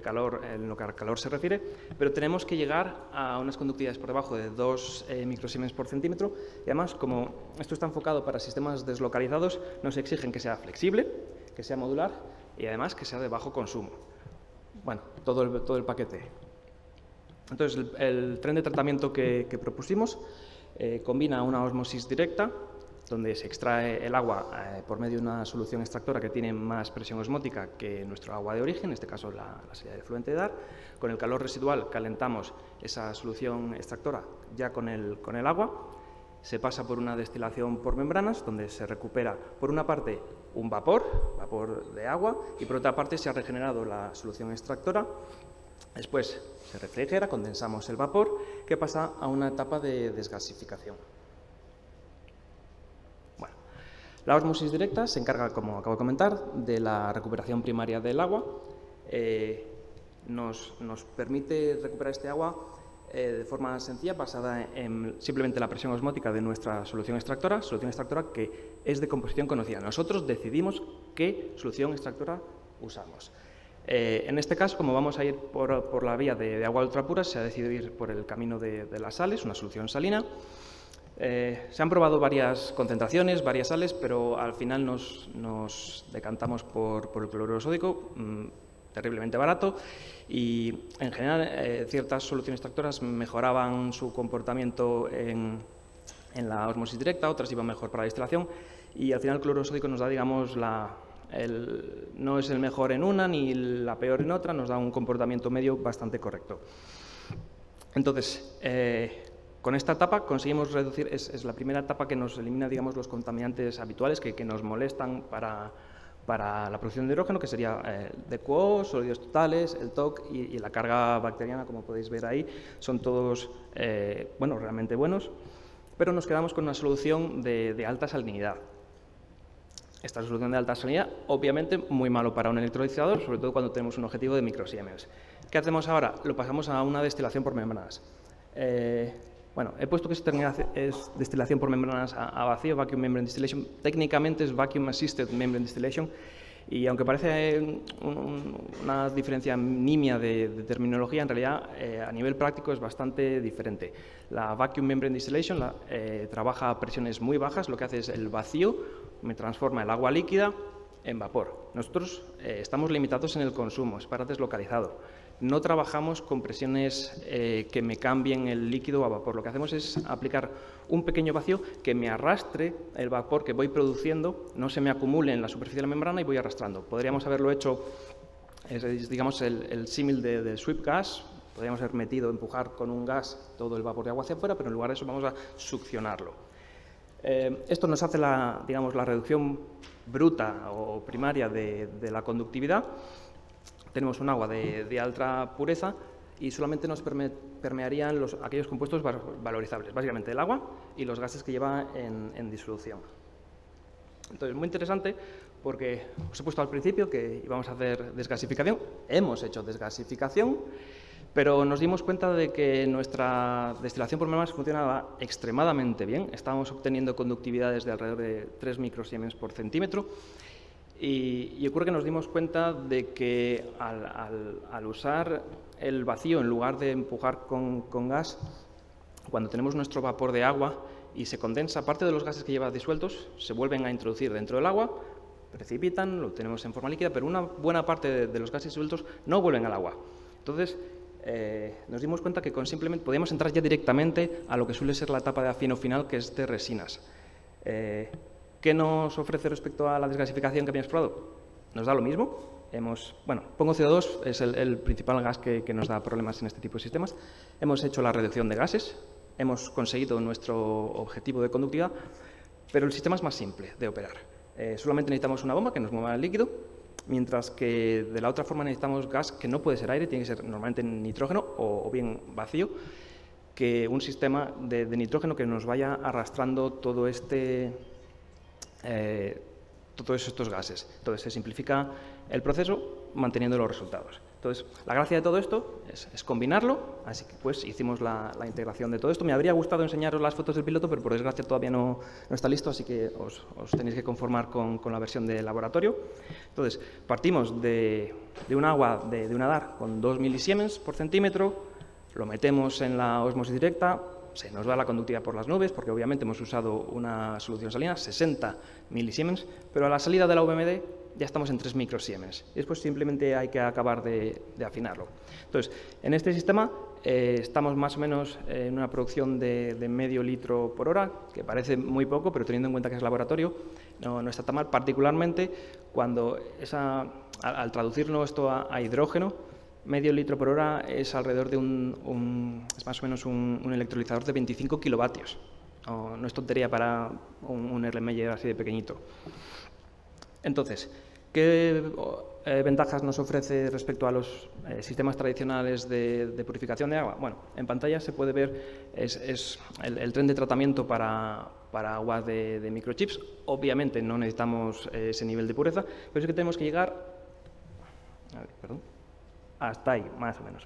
calor, en lo que al calor se refiere, pero tenemos que llegar a unas conductividades por debajo de 2 microsiemens por centímetro, y además, como esto está enfocado para sistemas deslocalizados, nos exigen que sea flexible, que sea modular y además que sea de bajo consumo. Bueno, todo el paquete. Entonces, el tren de tratamiento que propusimos combina una ósmosis directa, donde se extrae el agua por medio de una solución extractora que tiene más presión osmótica que nuestro agua de origen, en este caso la salida del efluente de EDAR. Con el calor residual calentamos esa solución extractora ya con el agua, se pasa por una destilación por membranas, donde se recupera, por una parte, un vapor de agua, y por otra parte se ha regenerado la solución extractora. Después se refrigera, condensamos el vapor, que pasa a una etapa de desgasificación. Bueno, la ósmosis directa se encarga, como acabo de comentar, de la recuperación primaria del agua. Nos permite recuperar este agua de forma sencilla, basada en simplemente la presión osmótica de nuestra solución extractora que es de composición conocida. Nosotros decidimos qué solución extractora usamos. En este caso, como vamos a ir por la vía de agua ultrapura, se ha decidido ir por el camino de las sales, una solución salina. Se han probado varias concentraciones, varias sales, pero al final nos decantamos por el cloruro sódico, terriblemente barato, y en general ciertas soluciones tractoras mejoraban su comportamiento en la ósmosis directa, otras iban mejor para la destilación, y al final el cloruro sódico nos da, digamos, no es el mejor en una ni la peor en otra, nos da un comportamiento medio bastante correcto. Entonces, con esta etapa conseguimos reducir, es la primera etapa que nos elimina, digamos, los contaminantes habituales que nos molestan para la producción de hidrógeno, que sería DQO, sólidos totales, el TOC y la carga bacteriana, como podéis ver ahí, son todos realmente buenos, pero nos quedamos con una solución de alta salinidad. Esta solución de alta salinidad, obviamente, muy malo para un electrolizador, sobre todo cuando tenemos un objetivo de microsiemens. ¿Qué hacemos ahora? Lo pasamos a una destilación por membranas. He puesto que es destilación por membranas a vacío, Vacuum Membrane Distillation. Técnicamente es Vacuum Assisted Membrane Distillation, y aunque parece una diferencia nimia de terminología, en realidad a nivel práctico es bastante diferente. La Vacuum Membrane Distillation trabaja a presiones muy bajas, lo que hace es el vacío, me transforma el agua líquida en vapor. Nosotros estamos limitados en el consumo, es para deslocalizado. No trabajamos con presiones que me cambien el líquido a vapor. Lo que hacemos es aplicar un pequeño vacío que me arrastre el vapor que voy produciendo, no se me acumule en la superficie de la membrana y voy arrastrando. Podríamos haberlo hecho, digamos, el símil de sweep gas. Podríamos haber empujar con un gas todo el vapor de agua hacia afuera, pero en lugar de eso vamos a succionarlo. Esto nos hace la reducción bruta o primaria de la conductividad. Tenemos un agua de alta pureza y solamente nos permearían aquellos compuestos valorizables, básicamente el agua y los gases que lleva en disolución. Entonces, muy interesante porque os he puesto al principio que íbamos a hacer desgasificación. Hemos hecho desgasificación, pero nos dimos cuenta de que nuestra destilación por membranas funcionaba extremadamente bien. Estábamos obteniendo conductividades de alrededor de 3 microsiemens por centímetro. Y ocurre que nos dimos cuenta de que al usar el vacío en lugar de empujar con gas, cuando tenemos nuestro vapor de agua y se condensa, parte de los gases que lleva disueltos se vuelven a introducir dentro del agua, precipitan, lo tenemos en forma líquida, pero una buena parte de los gases disueltos no vuelven al agua. Entonces, nos dimos cuenta que simplemente podíamos entrar ya directamente a lo que suele ser la etapa de afino final, que es de resinas. ¿Qué nos ofrece respecto a la desgasificación que habíamos probado? Nos da lo mismo. Pongo CO2, es el principal gas que nos da problemas en este tipo de sistemas. Hemos hecho la reducción de gases, hemos conseguido nuestro objetivo de conductividad, pero el sistema es más simple de operar. Solamente necesitamos una bomba que nos mueva el líquido, mientras que de la otra forma necesitamos gas que no puede ser aire, tiene que ser normalmente nitrógeno o bien vacío, que un sistema de nitrógeno que nos vaya arrastrando todos estos gases. Entonces se simplifica el proceso manteniendo los resultados. Entonces, la gracia de todo esto es combinarlo, así que pues hicimos la integración de todo esto. Me habría gustado enseñaros las fotos del piloto, pero por desgracia todavía no está listo, así que os tenéis que conformar con la versión de laboratorio. Entonces, partimos de un agua de una DAR con 2 milisiemens por centímetro, lo metemos en la ósmosis directa, se nos va la conductividad por las nubes, porque obviamente hemos usado una solución salina, 60 milisiemens, pero a la salida de la VMD ya estamos en 3 microsiemens. Y después simplemente hay que acabar de afinarlo. Entonces, en este sistema estamos más o menos en una producción de medio litro por hora, que parece muy poco, pero teniendo en cuenta que es laboratorio, no está tan mal, particularmente cuando al traducirlo esto a hidrógeno, medio litro por hora es alrededor de es más o menos un electrolizador de 25 kilovatios. No es tontería para un Erlenmeyer así de pequeñito. Entonces, ¿qué ventajas nos ofrece respecto a los sistemas tradicionales de purificación de agua? Bueno, en pantalla se puede ver el tren de tratamiento para aguas de microchips. Obviamente no necesitamos ese nivel de pureza, pero sí que tenemos que llegar hasta ahí, más o menos,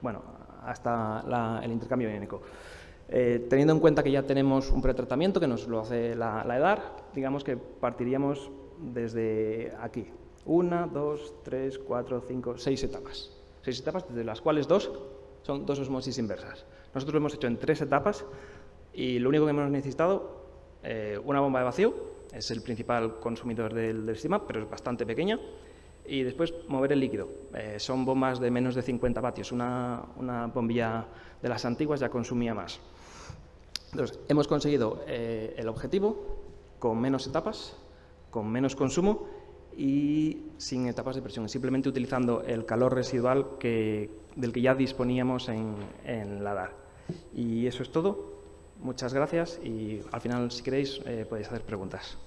hasta el intercambio iónico. Teniendo en cuenta que ya tenemos un pretratamiento que nos lo hace la EDAR, digamos que partiríamos desde aquí. 1, 2, 3, 4, 5, 6 etapas. 6 etapas, de las cuales 2 son 2 osmosis inversas. Nosotros lo hemos hecho en 3 etapas y lo único que hemos necesitado, una bomba de vacío, es el principal consumidor del sistema, pero es bastante pequeña, y después mover el líquido. Son bombas de menos de 50 vatios, una bombilla de las antiguas ya consumía más. Entonces, hemos conseguido el objetivo con menos etapas, con menos consumo y sin etapas de presión, simplemente utilizando el calor residual del que ya disponíamos en la DAR. Y eso es todo. Muchas gracias y al final, si queréis, podéis hacer preguntas.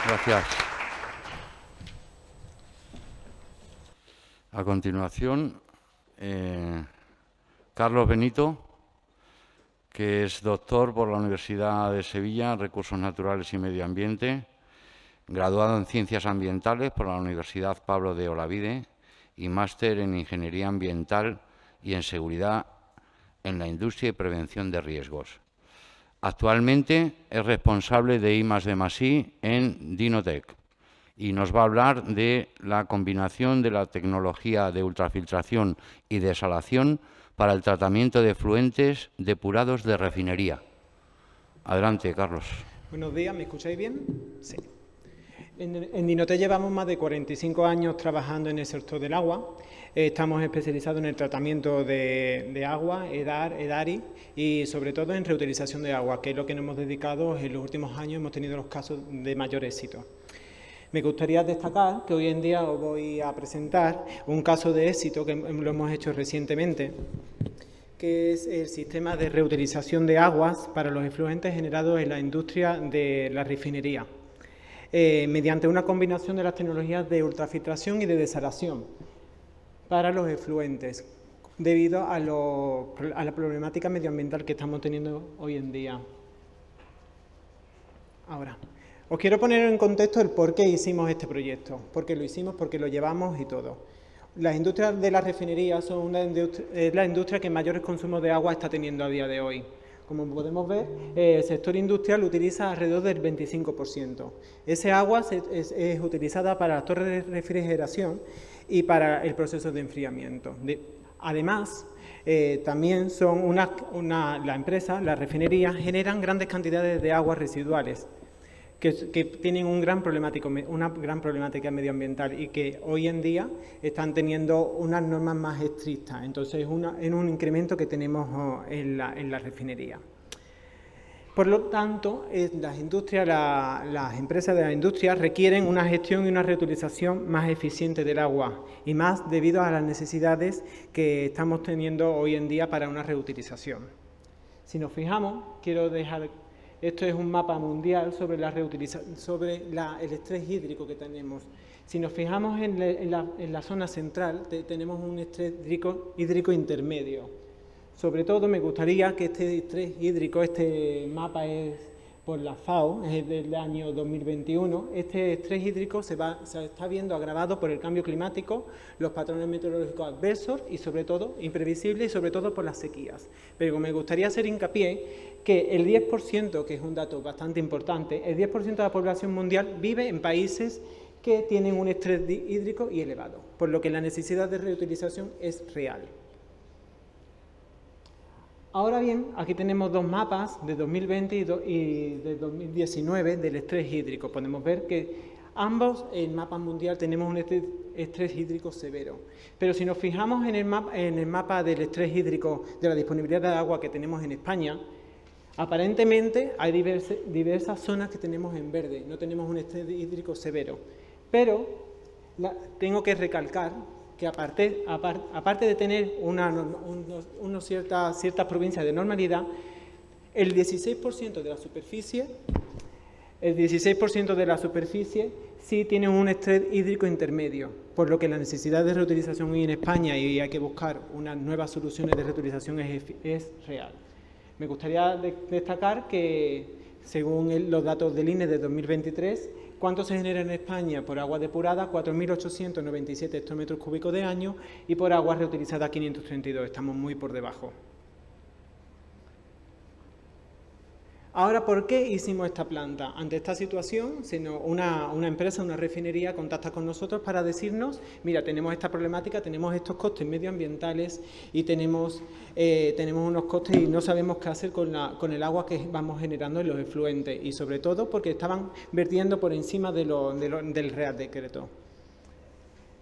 Gracias. A continuación, Carlos Benito, que es doctor por la Universidad de Sevilla en Recursos Naturales y Medio Ambiente, graduado en Ciencias Ambientales por la Universidad Pablo de Olavide y máster en Ingeniería Ambiental y en Seguridad en la Industria y Prevención de Riesgos. Actualmente es responsable de I+D+I en Dinotec y nos va a hablar de la combinación de la tecnología de ultrafiltración y desalación para el tratamiento de efluentes depurados de refinería. Adelante, Carlos. Buenos días, ¿me escucháis bien? Sí. En Dinotec llevamos más de 45 años trabajando en el sector del agua. Estamos especializados en el tratamiento de agua, EDARI, y sobre todo en reutilización de agua, que es lo que nos hemos dedicado en los últimos años. Hemos tenido los casos de mayor éxito. Me gustaría destacar que hoy en día os voy a presentar un caso de éxito que lo hemos hecho recientemente, que es el sistema de reutilización de aguas para los efluentes generados en la industria de la refinería, mediante una combinación de las tecnologías de ultrafiltración y de desalación para los efluentes, debido a la problemática medioambiental que estamos teniendo hoy en día. Ahora, os quiero poner en contexto el por qué hicimos este proyecto, por qué lo hicimos, por qué lo llevamos y todo. Las industrias de la refinería son la industria que mayores consumos de agua está teniendo a día de hoy. Como podemos ver, el sector industrial utiliza alrededor del 25%. Ese agua es utilizada para las torres de refrigeración y para el proceso de enfriamiento. Además, también son la empresa, las refinerías, generan grandes cantidades de aguas residuales que tienen una gran problemática medioambiental y que hoy en día están teniendo unas normas más estrictas. Entonces, es un incremento que tenemos en la refinería. Por lo tanto, las empresas de la industria requieren una gestión y una reutilización más eficiente del agua y más debido a las necesidades que estamos teniendo hoy en día para una reutilización. Si nos fijamos, quiero dejar... Esto es un mapa mundial sobre el estrés hídrico que tenemos. Si nos fijamos en la zona central, tenemos un estrés hídrico intermedio. Sobre todo me gustaría que este estrés hídrico, este mapa es por la FAO, es del año 2021, este estrés hídrico se está viendo agravado por el cambio climático, los patrones meteorológicos adversos y sobre todo imprevisibles y sobre todo por las sequías. Pero me gustaría hacer hincapié que el 10%, que es un dato bastante importante, el 10% de la población mundial vive en países que tienen un estrés hídrico y elevado, por lo que la necesidad de reutilización es real. Ahora bien, aquí tenemos dos mapas de 2020 y de 2019 del estrés hídrico. Podemos ver que ambos, el mapa mundial, tenemos un estrés hídrico severo. Pero si nos fijamos en el mapa del estrés hídrico, de la disponibilidad de agua que tenemos en España, aparentemente hay diversas zonas que tenemos en verde, no tenemos un estrés hídrico severo. Pero tengo que recalcar que aparte de tener ciertas provincias de normalidad, el 16% de la superficie sí tiene un estrés hídrico intermedio, por lo que la necesidad de reutilización hoy en España y hay que buscar unas nuevas soluciones de reutilización es real. Me gustaría destacar que, según los datos del INE de 2023, ¿cuánto se genera en España por agua depurada? 4.897 hectómetros cúbicos de año y por agua reutilizada 532. Estamos muy por debajo. Ahora, ¿por qué hicimos esta planta? Ante esta situación, una empresa, una refinería contacta con nosotros para decirnos, mira, tenemos esta problemática, tenemos estos costes medioambientales y tenemos unos costes y no sabemos qué hacer con el agua que vamos generando en los efluentes, y sobre todo porque estaban vertiendo por encima del Real Decreto.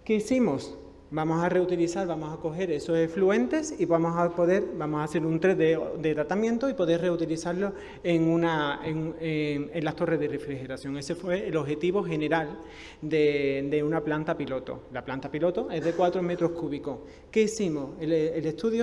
¿Qué hicimos? Vamos a reutilizar, vamos a coger esos efluentes y vamos a hacer un 3D de tratamiento y poder reutilizarlo en las torres de refrigeración. Ese fue el objetivo general de una planta piloto. La planta piloto es de 4 metros cúbicos. ¿Qué hicimos? El estudio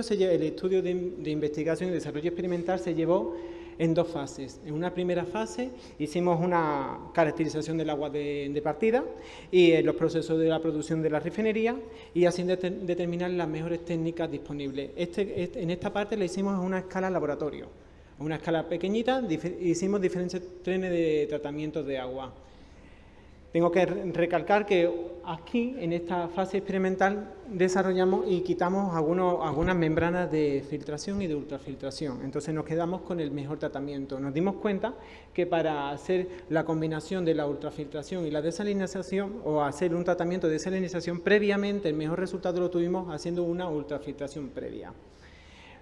de investigación y desarrollo experimental se llevó en 2 fases. En una primera fase hicimos una caracterización del agua de partida y los procesos de la producción de la refinería, y así determinar las mejores técnicas disponibles. En esta parte la hicimos en una escala laboratorio, a una escala pequeñita. Hicimos diferentes trenes de tratamiento de agua. Tengo que recalcar que aquí, en esta fase experimental, desarrollamos y quitamos algunas membranas de filtración y de ultrafiltración. Entonces nos quedamos con el mejor tratamiento. Nos dimos cuenta que para hacer la combinación de la ultrafiltración y la desalinización, o hacer un tratamiento de desalinización previamente, el mejor resultado lo tuvimos haciendo una ultrafiltración previa.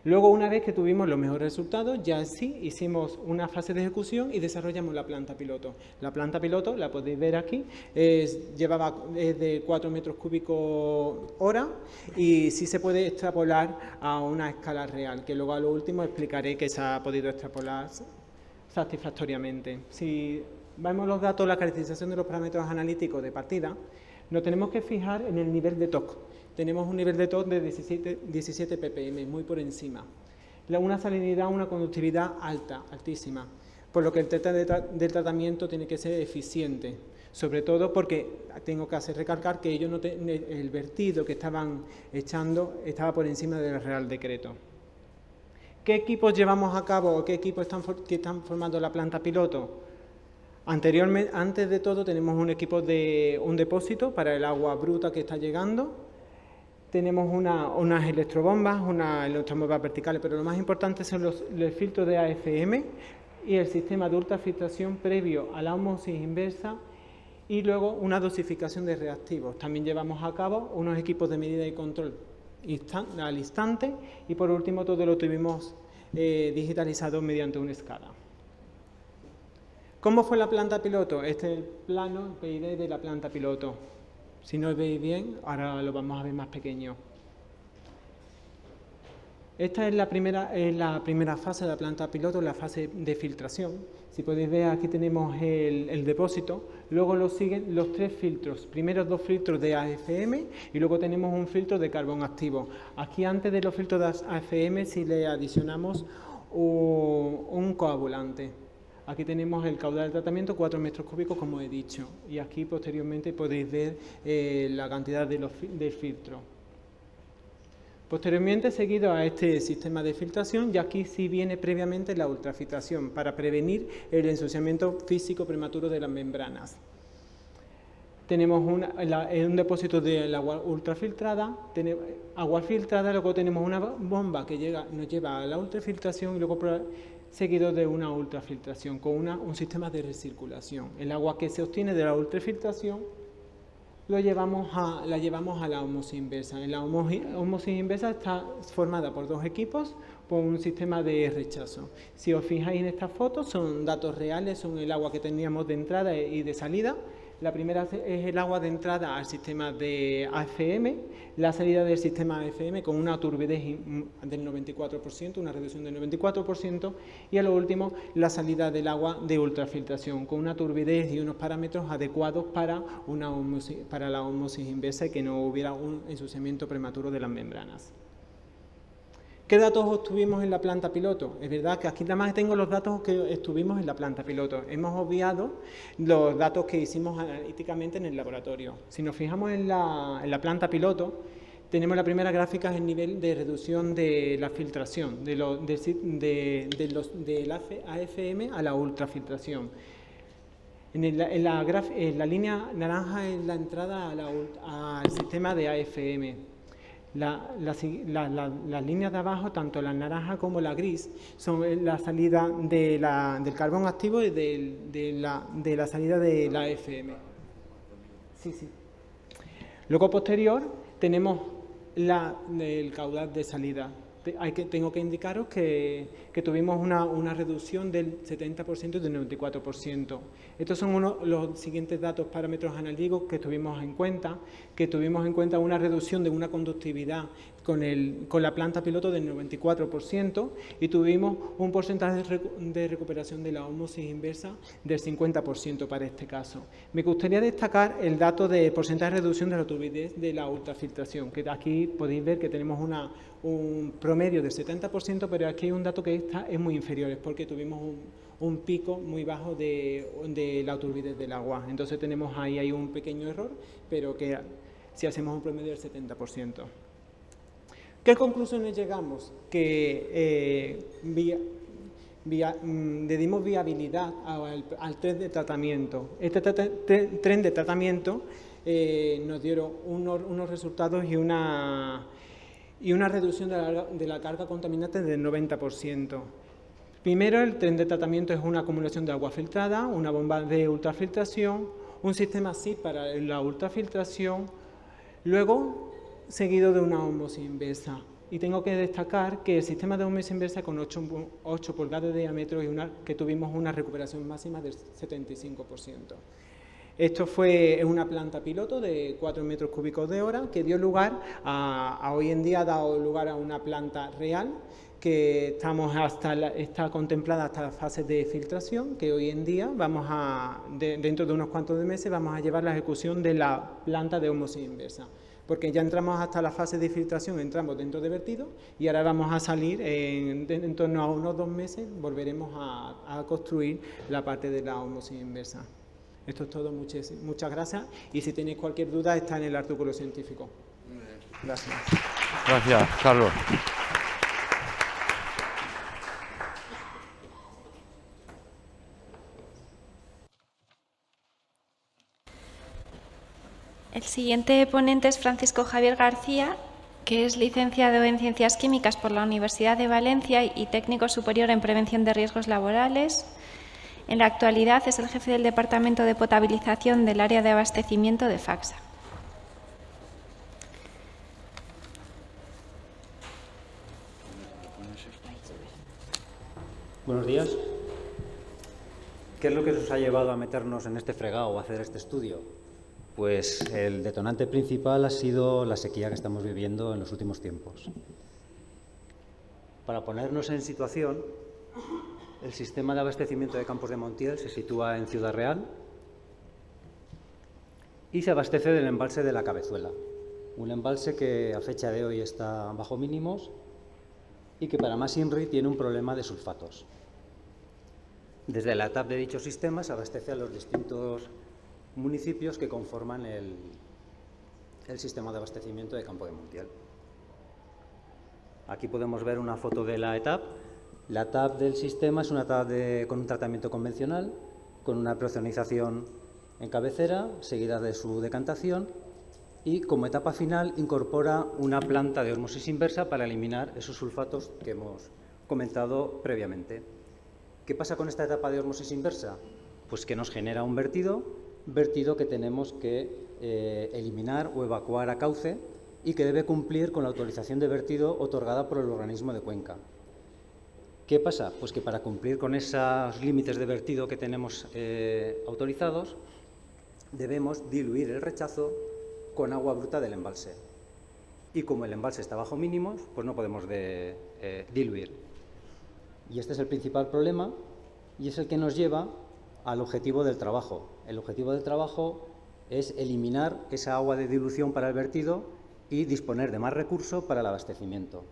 Luego, una vez que tuvimos los mejores resultados, ya sí hicimos una fase de ejecución y desarrollamos la planta piloto. La planta piloto, la podéis ver aquí, es de 4 metros cúbicos hora, y sí se puede extrapolar a una escala real, que luego a lo último explicaré que se ha podido extrapolar satisfactoriamente. Si vemos los datos, la caracterización de los parámetros analíticos de partida, nos tenemos que fijar en el nivel de TOC. Tenemos un nivel de TOC de 17 ppm, muy por encima. Una salinidad, una conductividad altísima, por lo que el del tratamiento tiene que ser eficiente, sobre todo porque tengo que recalcar que el vertido que estaban echando estaba por encima del Real Decreto. ¿Qué equipos llevamos a cabo o qué equipos están formando la planta piloto? Antes de todo, tenemos un equipo un depósito para el agua bruta que está llegando. Tenemos unas electrobombas, unas electrobombas verticales, pero lo más importante son los filtros de AFM y el sistema de ultrafiltración previo a la ósmosis inversa, y luego una dosificación de reactivos. También llevamos a cabo unos equipos de medida y control al instante, y por último todo lo tuvimos digitalizado mediante una escala. ¿Cómo fue la planta piloto? Este es el plano PID de la planta piloto. Si no lo veis bien, ahora lo vamos a ver más pequeño. Esta es la primera fase de la planta piloto, la fase de filtración. Si podéis ver, aquí tenemos el depósito, luego lo siguen los 3 filtros. Primero 2 filtros de AFM y luego tenemos un filtro de carbón activo. Aquí, antes de los filtros de AFM, si le adicionamos un coagulante. Aquí tenemos el caudal de tratamiento, 4 metros cúbicos, como he dicho, y aquí posteriormente podéis ver la cantidad del filtro. Posteriormente, seguido a este sistema de filtración, y aquí sí viene previamente la ultrafiltración para prevenir el ensuciamiento físico prematuro de las membranas. Tenemos un depósito de agua ultrafiltrada, agua filtrada, luego tenemos una bomba que nos lleva a la ultrafiltración, y luego seguido de una ultrafiltración con un sistema de recirculación. El agua que se obtiene de la ultrafiltración la llevamos a la ósmosis inversa. En la ósmosis inversa está formada por 2 equipos, por un sistema de rechazo. Si os fijáis en estas fotos, son datos reales, son el agua que teníamos de entrada y de salida. La primera es el agua de entrada al sistema de AFM, la salida del sistema AFM con una turbidez del 94%, una reducción del 94%, y a lo último la salida del agua de ultrafiltración con una turbidez y unos parámetros adecuados para la ósmosis inversa y que no hubiera un ensuciamiento prematuro de las membranas. ¿Qué datos obtuvimos en la planta piloto? Es verdad que aquí nada más tengo los datos que estuvimos en la planta piloto. Hemos obviado los datos que hicimos analíticamente en el laboratorio. Si nos fijamos en la planta piloto, tenemos la primera gráfica, el nivel de reducción de la filtración, del AFM a la ultrafiltración. En la línea naranja es la entrada al sistema de AFM. Las líneas de abajo, tanto la naranja como la gris, son la salida del carbón activo y de la salida de la FM. Sí, sí. Luego, posterior, tenemos el caudal de salida. Tengo que indicaros que tuvimos una reducción del 70% y del 94%. Estos son los siguientes datos, parámetros analíticos que tuvimos en cuenta, una reducción de una conductividad con la planta piloto del 94% y tuvimos un porcentaje de recuperación de la ósmosis inversa del 50% para este caso. Me gustaría destacar el dato de porcentaje de reducción de la turbidez de la ultrafiltración, que aquí podéis ver que tenemos un promedio del 70%, pero aquí hay un dato que es muy inferior, es porque tuvimos un pico muy bajo de la turbidez del agua. Entonces tenemos ahí un pequeño error, pero que si hacemos un promedio del 70%. ¿Qué conclusiones llegamos? Que le dimos viabilidad al tren de tratamiento. Este tren de tratamiento nos dieron unos resultados y una reducción de la carga contaminante del 90%. Primero, el tren de tratamiento es una acumulación de agua filtrada, una bomba de ultrafiltración, un sistema SIP para la ultrafiltración, luego seguido de una ósmosis inversa. Y tengo que destacar que el sistema de ósmosis inversa con 8 pulgadas de diámetro y que tuvimos una recuperación máxima del 75%. Esto fue una planta piloto de 4 metros cúbicos de hora que dio lugar hoy en día ha dado lugar a una planta real que está contemplada hasta las fases de filtración, que hoy en día dentro de unos cuantos de meses vamos a llevar la ejecución de la planta de ósmosis inversa. Porque ya entramos hasta la fase de filtración, entramos dentro de vertido y ahora vamos a salir en torno a unos 2 meses, volveremos a construir la parte de la ósmosis inversa. Esto es todo, muchas gracias y si tenéis cualquier duda está en el artículo científico. Gracias. Gracias, Carlos. El siguiente ponente es Francisco Javier García, que es licenciado en Ciencias Químicas por la Universidad de Valencia y técnico superior en Prevención de Riesgos Laborales. En la actualidad es el jefe del Departamento de Potabilización del Área de Abastecimiento de FACSA. Buenos días. ¿Qué es lo que os ha llevado a meternos en este fregado o a hacer este estudio? Pues el detonante principal ha sido la sequía que estamos viviendo en los últimos tiempos. Para ponernos en situación, el sistema de abastecimiento de Campos de Montiel se sitúa en Ciudad Real y se abastece del embalse de la Cabezuela, un embalse que a fecha de hoy está bajo mínimos y que para más INRI tiene un problema de sulfatos. Desde la TAP de dicho sistema se abastece a los distintos municipios que conforman el sistema de abastecimiento de Campo de Montiel. Aquí podemos ver una foto de la ETAP. La TAP del sistema es una TAP con un tratamiento convencional, con una preozonización en cabecera, seguida de su decantación, y como etapa final incorpora una planta de ósmosis inversa para eliminar esos sulfatos que hemos comentado previamente. ¿Qué pasa con esta etapa de ósmosis inversa? Pues que nos genera un vertido que tenemos que eliminar o evacuar a cauce y que debe cumplir con la autorización de vertido otorgada por el organismo de Cuenca. ¿Qué pasa? Pues que para cumplir con esos límites de vertido que tenemos autorizados, debemos diluir el rechazo con agua bruta del embalse. Y como el embalse está bajo mínimos, pues no podemos diluir. Y este es el principal problema y es el que nos lleva al objetivo del trabajo. El objetivo del trabajo es eliminar esa agua de dilución para el vertido y disponer de más recursos para el abastecimiento.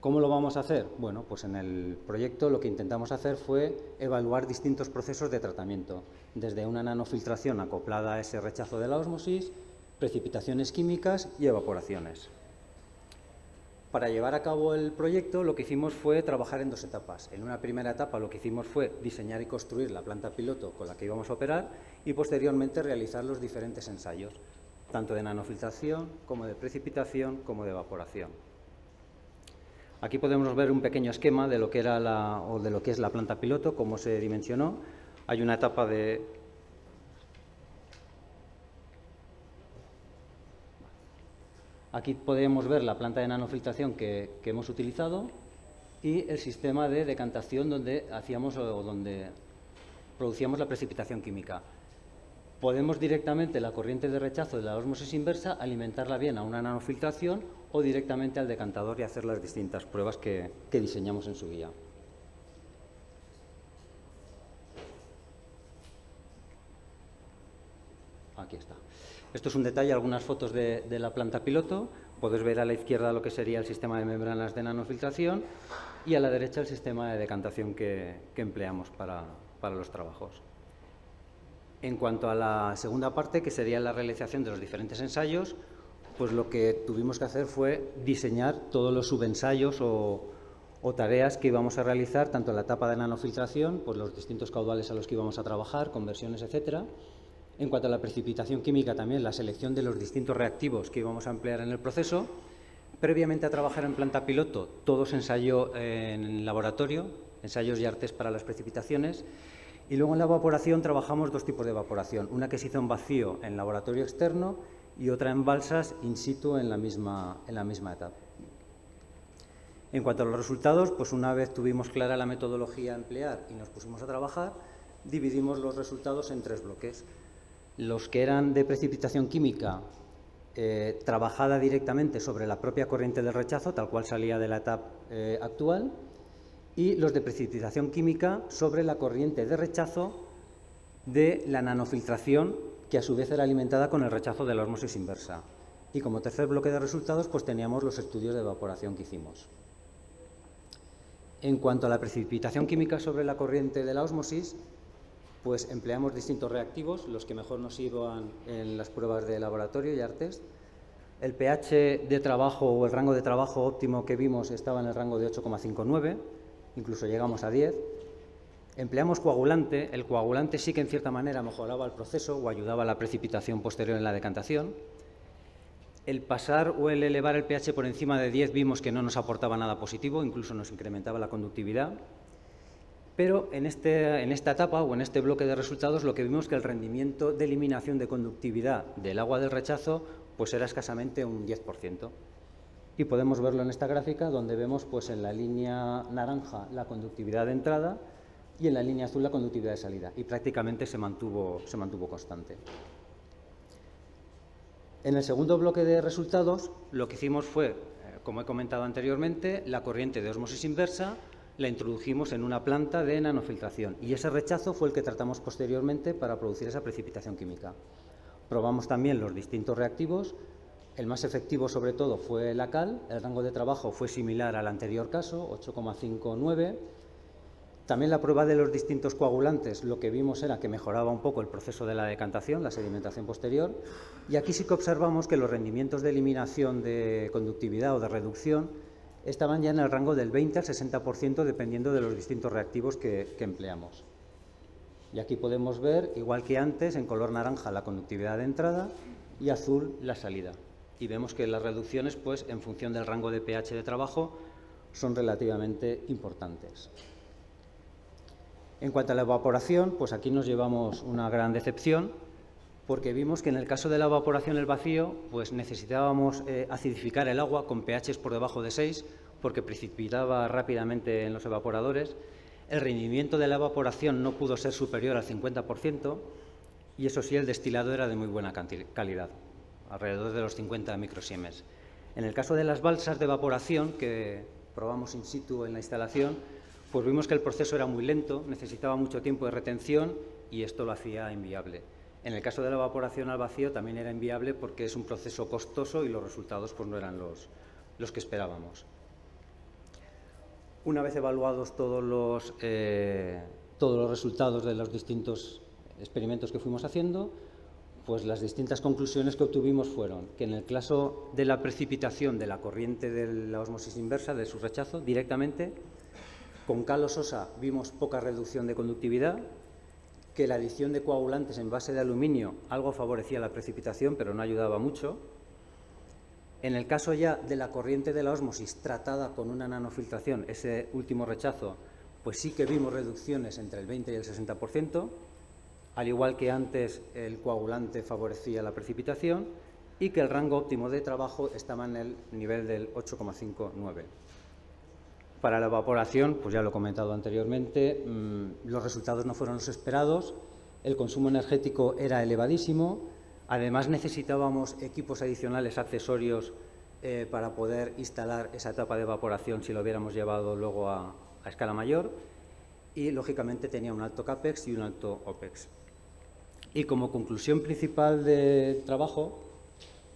¿Cómo lo vamos a hacer? Bueno, pues en el proyecto lo que intentamos hacer fue evaluar distintos procesos de tratamiento, desde una nanofiltración acoplada a ese rechazo de la ósmosis, precipitaciones químicas y evaporaciones. Para llevar a cabo el proyecto lo que hicimos fue trabajar en 2 etapas. En una primera etapa lo que hicimos fue diseñar y construir la planta piloto con la que íbamos a operar y posteriormente realizar los diferentes ensayos. tanto de nanofiltración como de precipitación como de evaporación. Aquí podemos ver un pequeño esquema de lo que era de lo que es la planta piloto, cómo se dimensionó. Hay una etapa de... Aquí podemos ver la planta de nanofiltración que hemos utilizado y el sistema de decantación donde producíamos la precipitación química. Podemos directamente la corriente de rechazo de la ósmosis inversa alimentarla bien a una nanofiltración o directamente al decantador y hacer las distintas pruebas que diseñamos en su guía. Aquí está. Esto es un detalle, algunas fotos de la planta piloto. Podéis ver a la izquierda lo que sería el sistema de membranas de nanofiltración y a la derecha el sistema de decantación que empleamos para los trabajos. En cuanto a la segunda parte, que sería la realización de los diferentes ensayos, pues lo que tuvimos que hacer fue diseñar todos los subensayos o tareas que íbamos a realizar, tanto en la etapa de nanofiltración, pues los distintos caudales a los que íbamos a trabajar, conversiones, etcétera. En cuanto a la precipitación química, también la selección de los distintos reactivos que íbamos a emplear en el proceso. Previamente a trabajar en planta piloto, todo se ensayó en laboratorio, ensayos y artes para las precipitaciones. Y luego en la evaporación trabajamos dos tipos de evaporación, una que se hizo en vacío en laboratorio externo y otra en balsas in situ en la misma etapa. En cuanto a los resultados, pues una vez tuvimos clara la metodología a emplear y nos pusimos a trabajar, dividimos los resultados en tres bloques. Los que eran de precipitación química, trabajada directamente sobre la propia corriente del rechazo, tal cual salía de la etapa actual, y los de precipitación química sobre la corriente de rechazo de la nanofiltración, que a su vez era alimentada con el rechazo de la ósmosis inversa. Y como tercer bloque de resultados, pues teníamos los estudios de evaporación que hicimos. En cuanto a la precipitación química sobre la corriente de la ósmosis, pues empleamos distintos reactivos, los que mejor nos iban en las pruebas de laboratorio y artes. El pH de trabajo o el rango de trabajo óptimo que vimos estaba en el rango de 8,59, incluso llegamos a 10. Empleamos coagulante. El coagulante sí que en cierta manera mejoraba el proceso o ayudaba a la precipitación posterior en la decantación. El pasar o el elevar el pH por encima de 10 vimos que no nos aportaba nada positivo, incluso nos incrementaba la conductividad. Pero en esta etapa o en este bloque de resultados lo que vimos es que el rendimiento de eliminación de conductividad del agua del rechazo pues era escasamente un 10%. Y podemos verlo en esta gráfica donde vemos pues en la línea naranja la conductividad de entrada y en la línea azul la conductividad de salida. Y prácticamente se mantuvo constante. En el segundo bloque de resultados lo que hicimos fue, como he comentado anteriormente, la corriente de ósmosis inversa la introdujimos en una planta de nanofiltración y ese rechazo fue el que tratamos posteriormente para producir esa precipitación química. Probamos también los distintos reactivos. El más efectivo, sobre todo, fue la cal. El rango de trabajo fue similar al anterior caso, 8,59. También la prueba de los distintos coagulantes, lo que vimos era que mejoraba un poco el proceso de la decantación, la sedimentación posterior. Y aquí sí que observamos que los rendimientos de eliminación de conductividad o de reducción estaban ya en el rango del 20 al 60%, dependiendo de los distintos reactivos que empleamos. Y aquí podemos ver, igual que antes, en color naranja la conductividad de entrada y azul la salida. Y vemos que las reducciones, pues, en función del rango de pH de trabajo, son relativamente importantes. En cuanto a la evaporación, pues aquí nos llevamos una gran decepción, porque vimos que en el caso de la evaporación el vacío, pues necesitábamos acidificar el agua con pHs por debajo de 6, porque precipitaba rápidamente en los evaporadores. El rendimiento de la evaporación no pudo ser superior al 50%, y eso sí, el destilado era de muy buena calidad, alrededor de los 50 microsiemens. En el caso de las balsas de evaporación, que probamos in situ en la instalación, pues vimos que el proceso era muy lento, necesitaba mucho tiempo de retención y esto lo hacía inviable. En el caso de la evaporación al vacío también era inviable porque es un proceso costoso y los resultados pues, no eran los que esperábamos. Una vez evaluados todos los resultados de los distintos experimentos que fuimos haciendo, pues las distintas conclusiones que obtuvimos fueron que en el caso de la precipitación de la corriente de la ósmosis inversa, de su rechazo, directamente, con cal o sosa vimos poca reducción de conductividad, que la adición de coagulantes en base de aluminio algo favorecía la precipitación, pero no ayudaba mucho. En el caso ya de la corriente de la ósmosis tratada con una nanofiltración, ese último rechazo, pues sí que vimos reducciones entre el 20 y el 60%, al igual que antes el coagulante favorecía la precipitación y que el rango óptimo de trabajo estaba en el nivel del 8,59. Para la evaporación, pues ya lo he comentado anteriormente, los resultados no fueron los esperados, el consumo energético era elevadísimo, además necesitábamos equipos adicionales, accesorios, para poder instalar esa etapa de evaporación si lo hubiéramos llevado luego a escala mayor y, lógicamente, tenía un alto CAPEX y un alto OPEX. Y como conclusión principal del trabajo,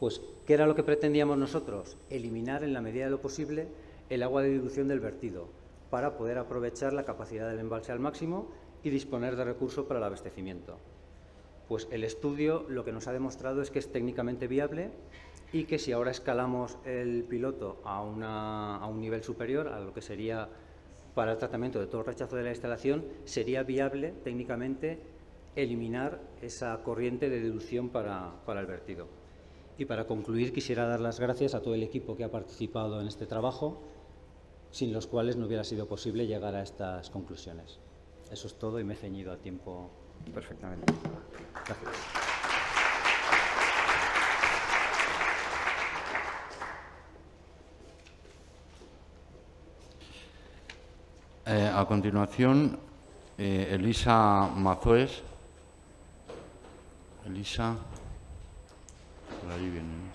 pues, ¿qué era lo que pretendíamos nosotros? Eliminar, en la medida de lo posible, el agua de dilución del vertido para poder aprovechar la capacidad del embalse al máximo y disponer de recursos para el abastecimiento. Pues el estudio lo que nos ha demostrado es que es técnicamente viable y que si ahora escalamos el piloto a un nivel superior, a lo que sería para el tratamiento de todo el rechazo de la instalación, sería viable técnicamente eliminar esa corriente de dilución para el vertido. Y para concluir, quisiera dar las gracias a todo el equipo que ha participado en este trabajo, sin los cuales no hubiera sido posible llegar a estas conclusiones. Eso es todo y me he ceñido a tiempo perfectamente. Gracias. A continuación, Elisa Mazués. Elisa, por ahí viene.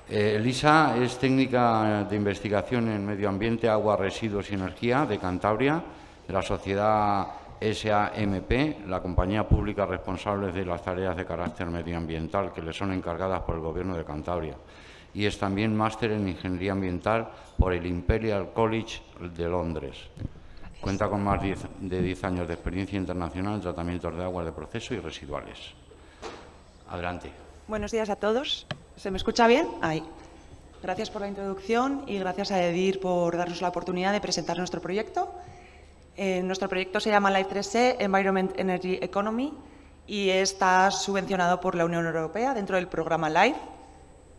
Elisa es técnica de investigación en medio ambiente, agua, residuos y energía de Cantabria, de la sociedad SAMP, la compañía pública responsable de las tareas de carácter medioambiental que le son encargadas por el Gobierno de Cantabria. Y es también máster en Ingeniería Ambiental por el Imperial College de Londres. Gracias. Cuenta con más de 10 años de experiencia internacional en tratamientos de aguas de proceso y residuales. Adelante. Buenos días a todos. ¿Se me escucha bien? Ahí. Gracias por la introducción y gracias a EDIR por darnos la oportunidad de presentar nuestro proyecto. Nuestro proyecto se llama Life 3E, Environment Energy Economy, y está subvencionado por la Unión Europea dentro del programa LIFE.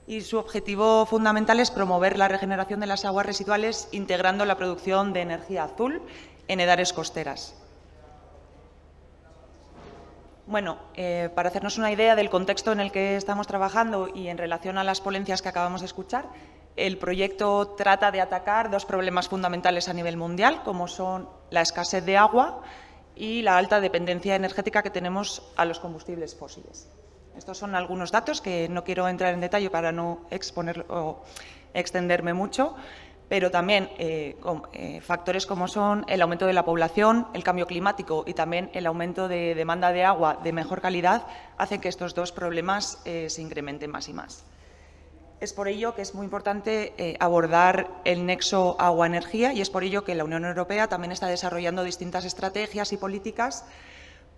Y su objetivo fundamental es promover la regeneración de las aguas residuales integrando la producción de energía azul en edades costeras. Bueno, para hacernos una idea del contexto en el que estamos trabajando y en relación a las ponencias que acabamos de escuchar, el proyecto trata de atacar dos problemas fundamentales a nivel mundial, como son la escasez de agua y la alta dependencia energética que tenemos a los combustibles fósiles. Estos son algunos datos que no quiero entrar en detalle para no exponer o extenderme mucho, pero también factores como son el aumento de la población, el cambio climático y también el aumento de demanda de agua de mejor calidad hacen que estos dos problemas se incrementen más y más. Es por ello que es muy importante abordar el nexo agua-energía y es por ello que la Unión Europea también está desarrollando distintas estrategias y políticas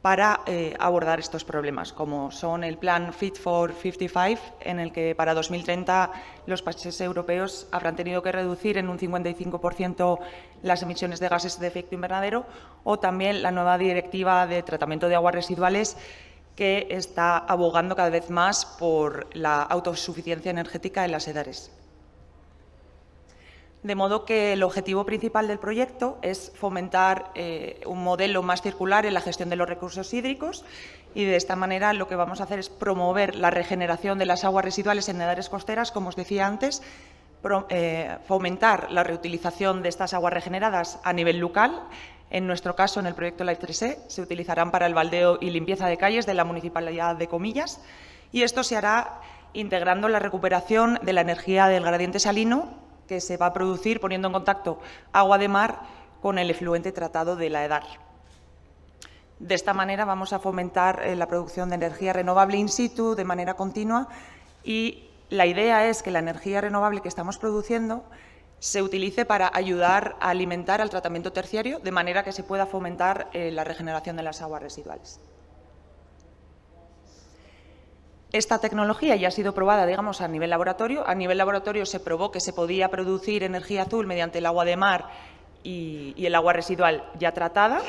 para abordar estos problemas, como son el plan Fit for 55, en el que para 2030 los países europeos habrán tenido que reducir en un 55% las emisiones de gases de efecto invernadero, o también la nueva Directiva de Tratamiento de Aguas Residuales, que está abogando cada vez más por la autosuficiencia energética en las edades. De modo que el objetivo principal del proyecto es fomentar un modelo más circular en la gestión de los recursos hídricos y de esta manera lo que vamos a hacer es promover la regeneración de las aguas residuales en edades costeras, como os decía antes, fomentar la reutilización de estas aguas regeneradas a nivel local. En nuestro caso, en el proyecto Life 3E, se utilizarán para el baldeo y limpieza de calles de la Municipalidad de Comillas y esto se hará integrando la recuperación de la energía del gradiente salino que se va a producir poniendo en contacto agua de mar con el efluente tratado de la EDAR. De esta manera vamos a fomentar la producción de energía renovable in situ de manera continua y la idea es que la energía renovable que estamos produciendo se utilice para ayudar a alimentar al tratamiento terciario de manera que se pueda fomentar la regeneración de las aguas residuales. Esta tecnología ya ha sido probada, digamos, a nivel laboratorio. A nivel laboratorio se probó que se podía producir energía azul mediante el agua de mar y el agua residual ya tratada.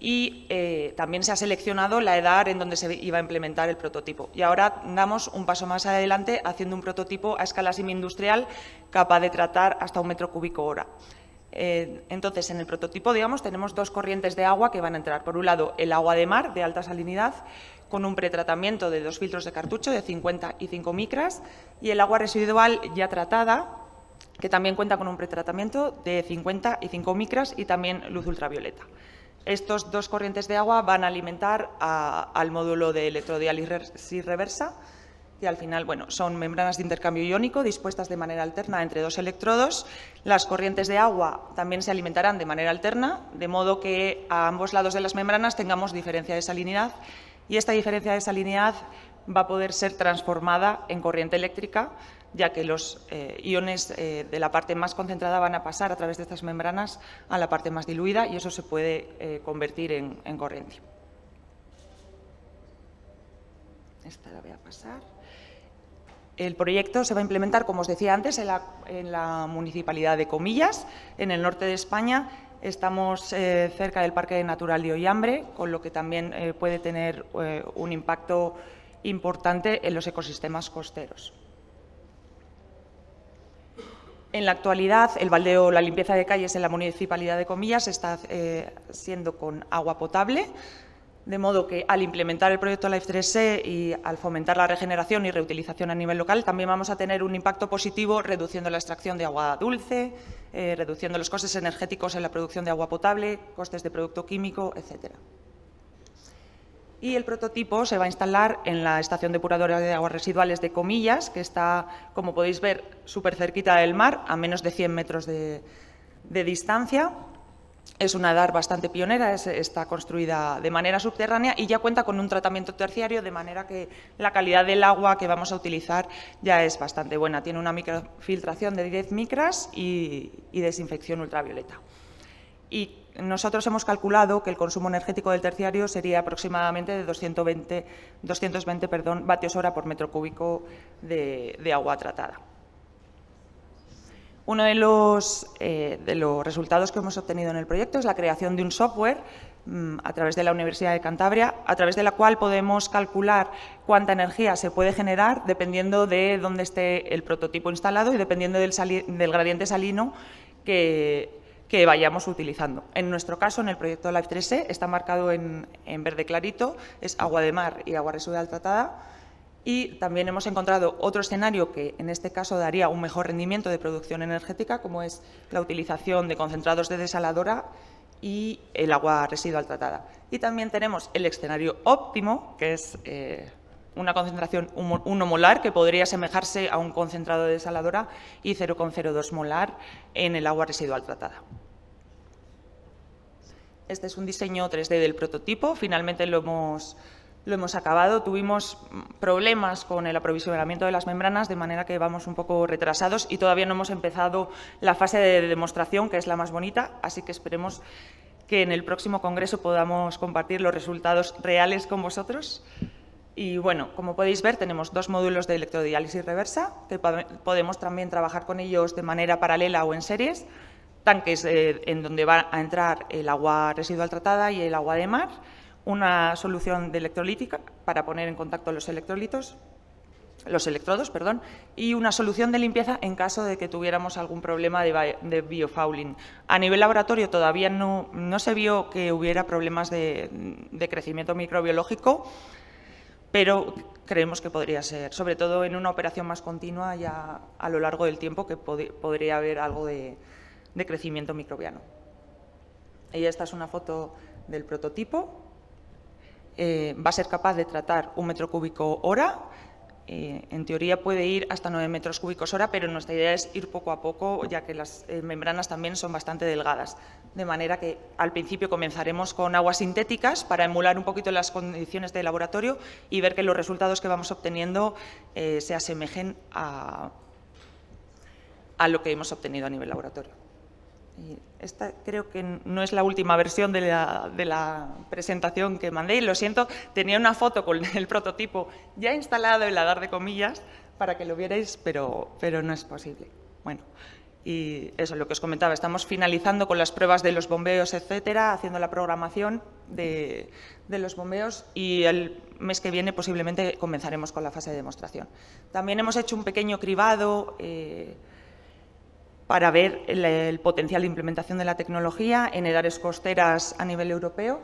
y también se ha seleccionado la edad en donde se iba a implementar el prototipo. Y ahora damos un paso más adelante haciendo un prototipo a escala semi-industrial capaz de tratar hasta 1 metro cúbico hora. Entonces, en el prototipo, digamos, tenemos 2 corrientes de agua que van a entrar. Por un lado, el agua de mar de alta salinidad, con un pretratamiento de 2 filtros de cartucho de 50 y 5 micras, y el agua residual ya tratada, que también cuenta con un pretratamiento de 50 y 5 micras y también luz ultravioleta. Estos 2 corrientes de agua van a alimentar al módulo de electrodiálisis reversa, y al final, bueno, son membranas de intercambio iónico dispuestas de manera alterna entre 2 electrodos. Las corrientes de agua también se alimentarán de manera alterna, de modo que a ambos lados de las membranas tengamos diferencia de salinidad, y esta diferencia de salinidad va a poder ser transformada en corriente eléctrica, ya que los iones de la parte más concentrada van a pasar a través de estas membranas a la parte más diluida, y eso se puede convertir en corriente. Esta la voy a pasar. El proyecto se va a implementar, como os decía antes, en la Municipalidad de Comillas, en el norte de España. Estamos cerca del Parque Natural de Ollambre, con lo que también puede tener un impacto importante en los ecosistemas costeros. En la actualidad, el baldeo, la limpieza de calles en la Municipalidad de Comillas está siendo con agua potable, de modo que al implementar el proyecto Life 3E y al fomentar la regeneración y reutilización a nivel local, también vamos a tener un impacto positivo reduciendo la extracción de agua dulce, reduciendo los costes energéticos en la producción de agua potable, costes de producto químico, etcétera. Y el prototipo se va a instalar en la estación depuradora de aguas residuales de Comillas, que está, como podéis ver, súper cerquita del mar, a menos de 100 metros de distancia. Es una DAR bastante pionera, está construida de manera subterránea y ya cuenta con un tratamiento terciario, de manera que la calidad del agua que vamos a utilizar ya es bastante buena. Tiene una microfiltración de 10 micras y desinfección ultravioleta. Y nosotros hemos calculado que el consumo energético del terciario sería aproximadamente de 220 vatios hora por metro cúbico de agua tratada. Uno de los resultados que hemos obtenido en el proyecto es la creación de un software a través de la Universidad de Cantabria, a través de la cual podemos calcular cuánta energía se puede generar dependiendo de dónde esté el prototipo instalado y dependiendo del gradiente salino que vayamos utilizando. En nuestro caso, en el proyecto Life 3E, está marcado en verde clarito, es agua de mar y agua residual tratada. Y también hemos encontrado otro escenario que en este caso daría un mejor rendimiento de producción energética, como es la utilización de concentrados de desaladora y el agua residual tratada. Y también tenemos el escenario óptimo, que es una concentración 1 molar, que podría asemejarse a un concentrado de desaladora, y 0,02 molar en el agua residual tratada. Este es un diseño 3D del prototipo. Finalmente lo hemos acabado. Tuvimos problemas con el aprovisionamiento de las membranas, de manera que vamos un poco retrasados y todavía no hemos empezado la fase de demostración, que es la más bonita, así que esperemos que en el próximo congreso podamos compartir los resultados reales con vosotros. Y bueno, como podéis ver, tenemos 2 módulos de electrodiálisis reversa, que podemos también trabajar con ellos de manera paralela o en series, tanques en donde va a entrar el agua residual tratada y el agua de mar, una solución de electrolítica para poner en contacto los electrodos, y una solución de limpieza en caso de que tuviéramos algún problema de biofouling. A nivel laboratorio todavía no se vio que hubiera problemas de crecimiento microbiológico, pero creemos que podría ser, sobre todo en una operación más continua ya a lo largo del tiempo, que podría haber algo de crecimiento microbiano. Y esta es una foto del prototipo. Va a ser capaz de tratar 1 metro cúbico hora. En teoría puede ir hasta 9 metros cúbicos hora, pero nuestra idea es ir poco a poco, ya que las membranas también son bastante delgadas. De manera que al principio comenzaremos con aguas sintéticas para emular un poquito las condiciones de laboratorio y ver que los resultados que vamos obteniendo se asemejen a lo que hemos obtenido a nivel laboratorio. Y esta creo que no es la última versión de la presentación que mandé. Lo siento, tenía una foto con el prototipo ya instalado en la DAR de Comillas para que lo vierais, pero no es posible. Bueno, Y eso es lo que os comentaba, estamos finalizando con las pruebas de los bombeos, etcétera, haciendo la programación de los bombeos y el mes que viene posiblemente comenzaremos con la fase de demostración. También hemos hecho un pequeño cribado para ver el potencial de implementación de la tecnología en edades costeras a nivel europeo.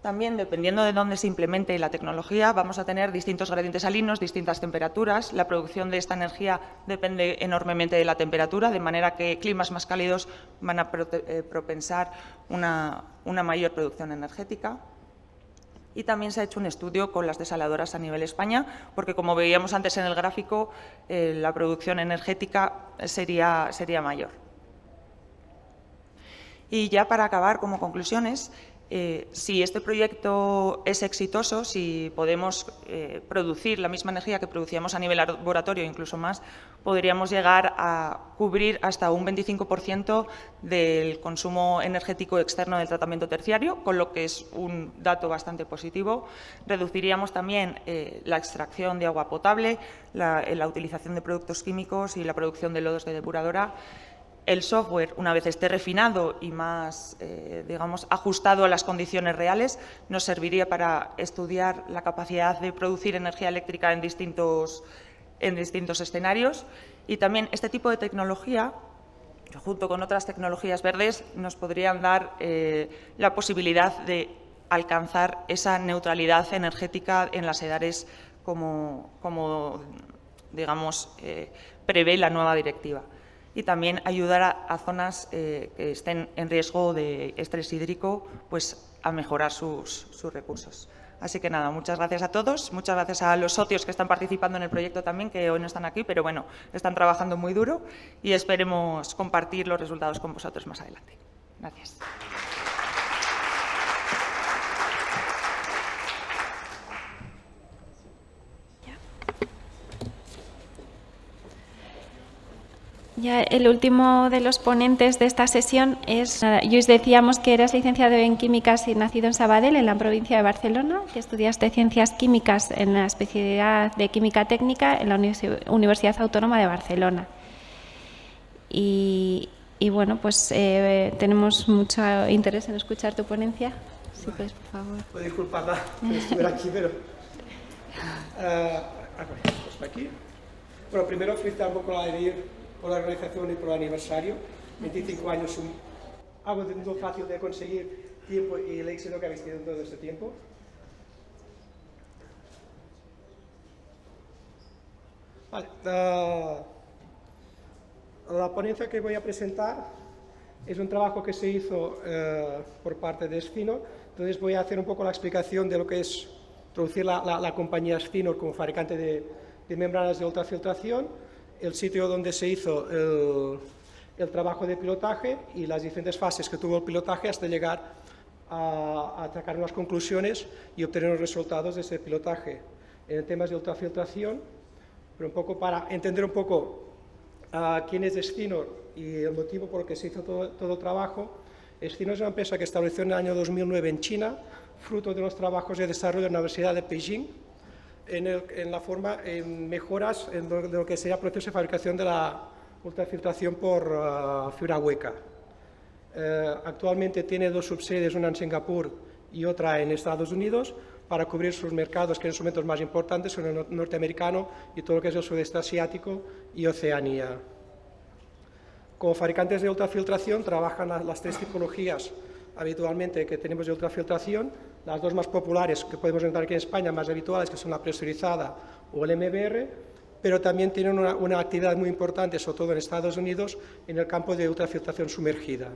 También, dependiendo de dónde se implemente la tecnología, vamos a tener distintos gradientes salinos, distintas temperaturas. La producción de esta energía depende enormemente de la temperatura, de manera que climas más cálidos van a propensar una mayor producción energética. Y también se ha hecho un estudio con las desaladoras a nivel España, porque como veíamos antes en el gráfico, la producción energética sería mayor. Y ya para acabar, como conclusiones, si este proyecto es exitoso, si podemos producir la misma energía que producíamos a nivel laboratorio, incluso más, podríamos llegar a cubrir hasta un 25% del consumo energético externo del tratamiento terciario, con lo que es un dato bastante positivo. Reduciríamos también la extracción de agua potable, la utilización de productos químicos y la producción de lodos de depuradora. El software, una vez esté refinado y más, digamos, ajustado a las condiciones reales, nos serviría para estudiar la capacidad de producir energía eléctrica en distintos escenarios. Y también este tipo de tecnología, junto con otras tecnologías verdes, nos podrían dar la posibilidad de alcanzar esa neutralidad energética en las edades como digamos, prevé la nueva directiva. Y también ayudar a zonas que estén en riesgo de estrés hídrico, pues a mejorar sus recursos. Así que nada, muchas gracias a todos, muchas gracias a los socios que están participando en el proyecto también, que hoy no están aquí, pero bueno, están trabajando muy duro y esperemos compartir los resultados con vosotros más adelante. Gracias. Ya el último de los ponentes de esta sesión es, Lluís, decíamos que eras licenciado en Químicas y nacido en Sabadell, en la provincia de Barcelona, que estudiaste Ciencias Químicas en la especialidad de Química Técnica en la Universidad Autónoma de Barcelona. Y bueno, pues tenemos mucho interés en escuchar tu ponencia. Sí, pues, por favor. Puedo disculparla que estuviera aquí, pero... pues aquí. Bueno, primero felicitar un poco la AEDIR por la organización y por el aniversario. 25 años, algo muy fácil de conseguir tiempo y el éxito que habéis tenido en todo este tiempo. Vale, la ponencia que voy a presentar es un trabajo que se hizo por parte de Sfinor. Entonces voy a hacer un poco la explicación de lo que es introducir la compañía Sfinor como fabricante de membranas de ultrafiltración, el sitio donde se hizo el trabajo de pilotaje y las diferentes fases que tuvo el pilotaje hasta llegar a sacar unas conclusiones y obtener los resultados de ese pilotaje en temas de ultrafiltración, pero un poco para entender un poco quién es Sfinor y el motivo por el que se hizo todo el trabajo. Sfinor es una empresa que estableció en el año 2009 en China, fruto de los trabajos de desarrollo de la Universidad de Beijing, en mejoras en lo que sería el proceso de fabricación de la ultrafiltración por fibra hueca. Actualmente tiene dos subsedes, una en Singapur y otra en Estados Unidos, para cubrir sus mercados, que en estos momentos más importantes son el norteamericano y todo lo que es el sudeste asiático y Oceanía. Como fabricantes de ultrafiltración trabajan las tres tipologías habitualmente que tenemos de ultrafiltración, las dos más populares que podemos encontrar aquí en España, más habituales, que son la presurizada o el MBR, pero también tienen una actividad muy importante, sobre todo en Estados Unidos, en el campo de ultrafiltración sumergida.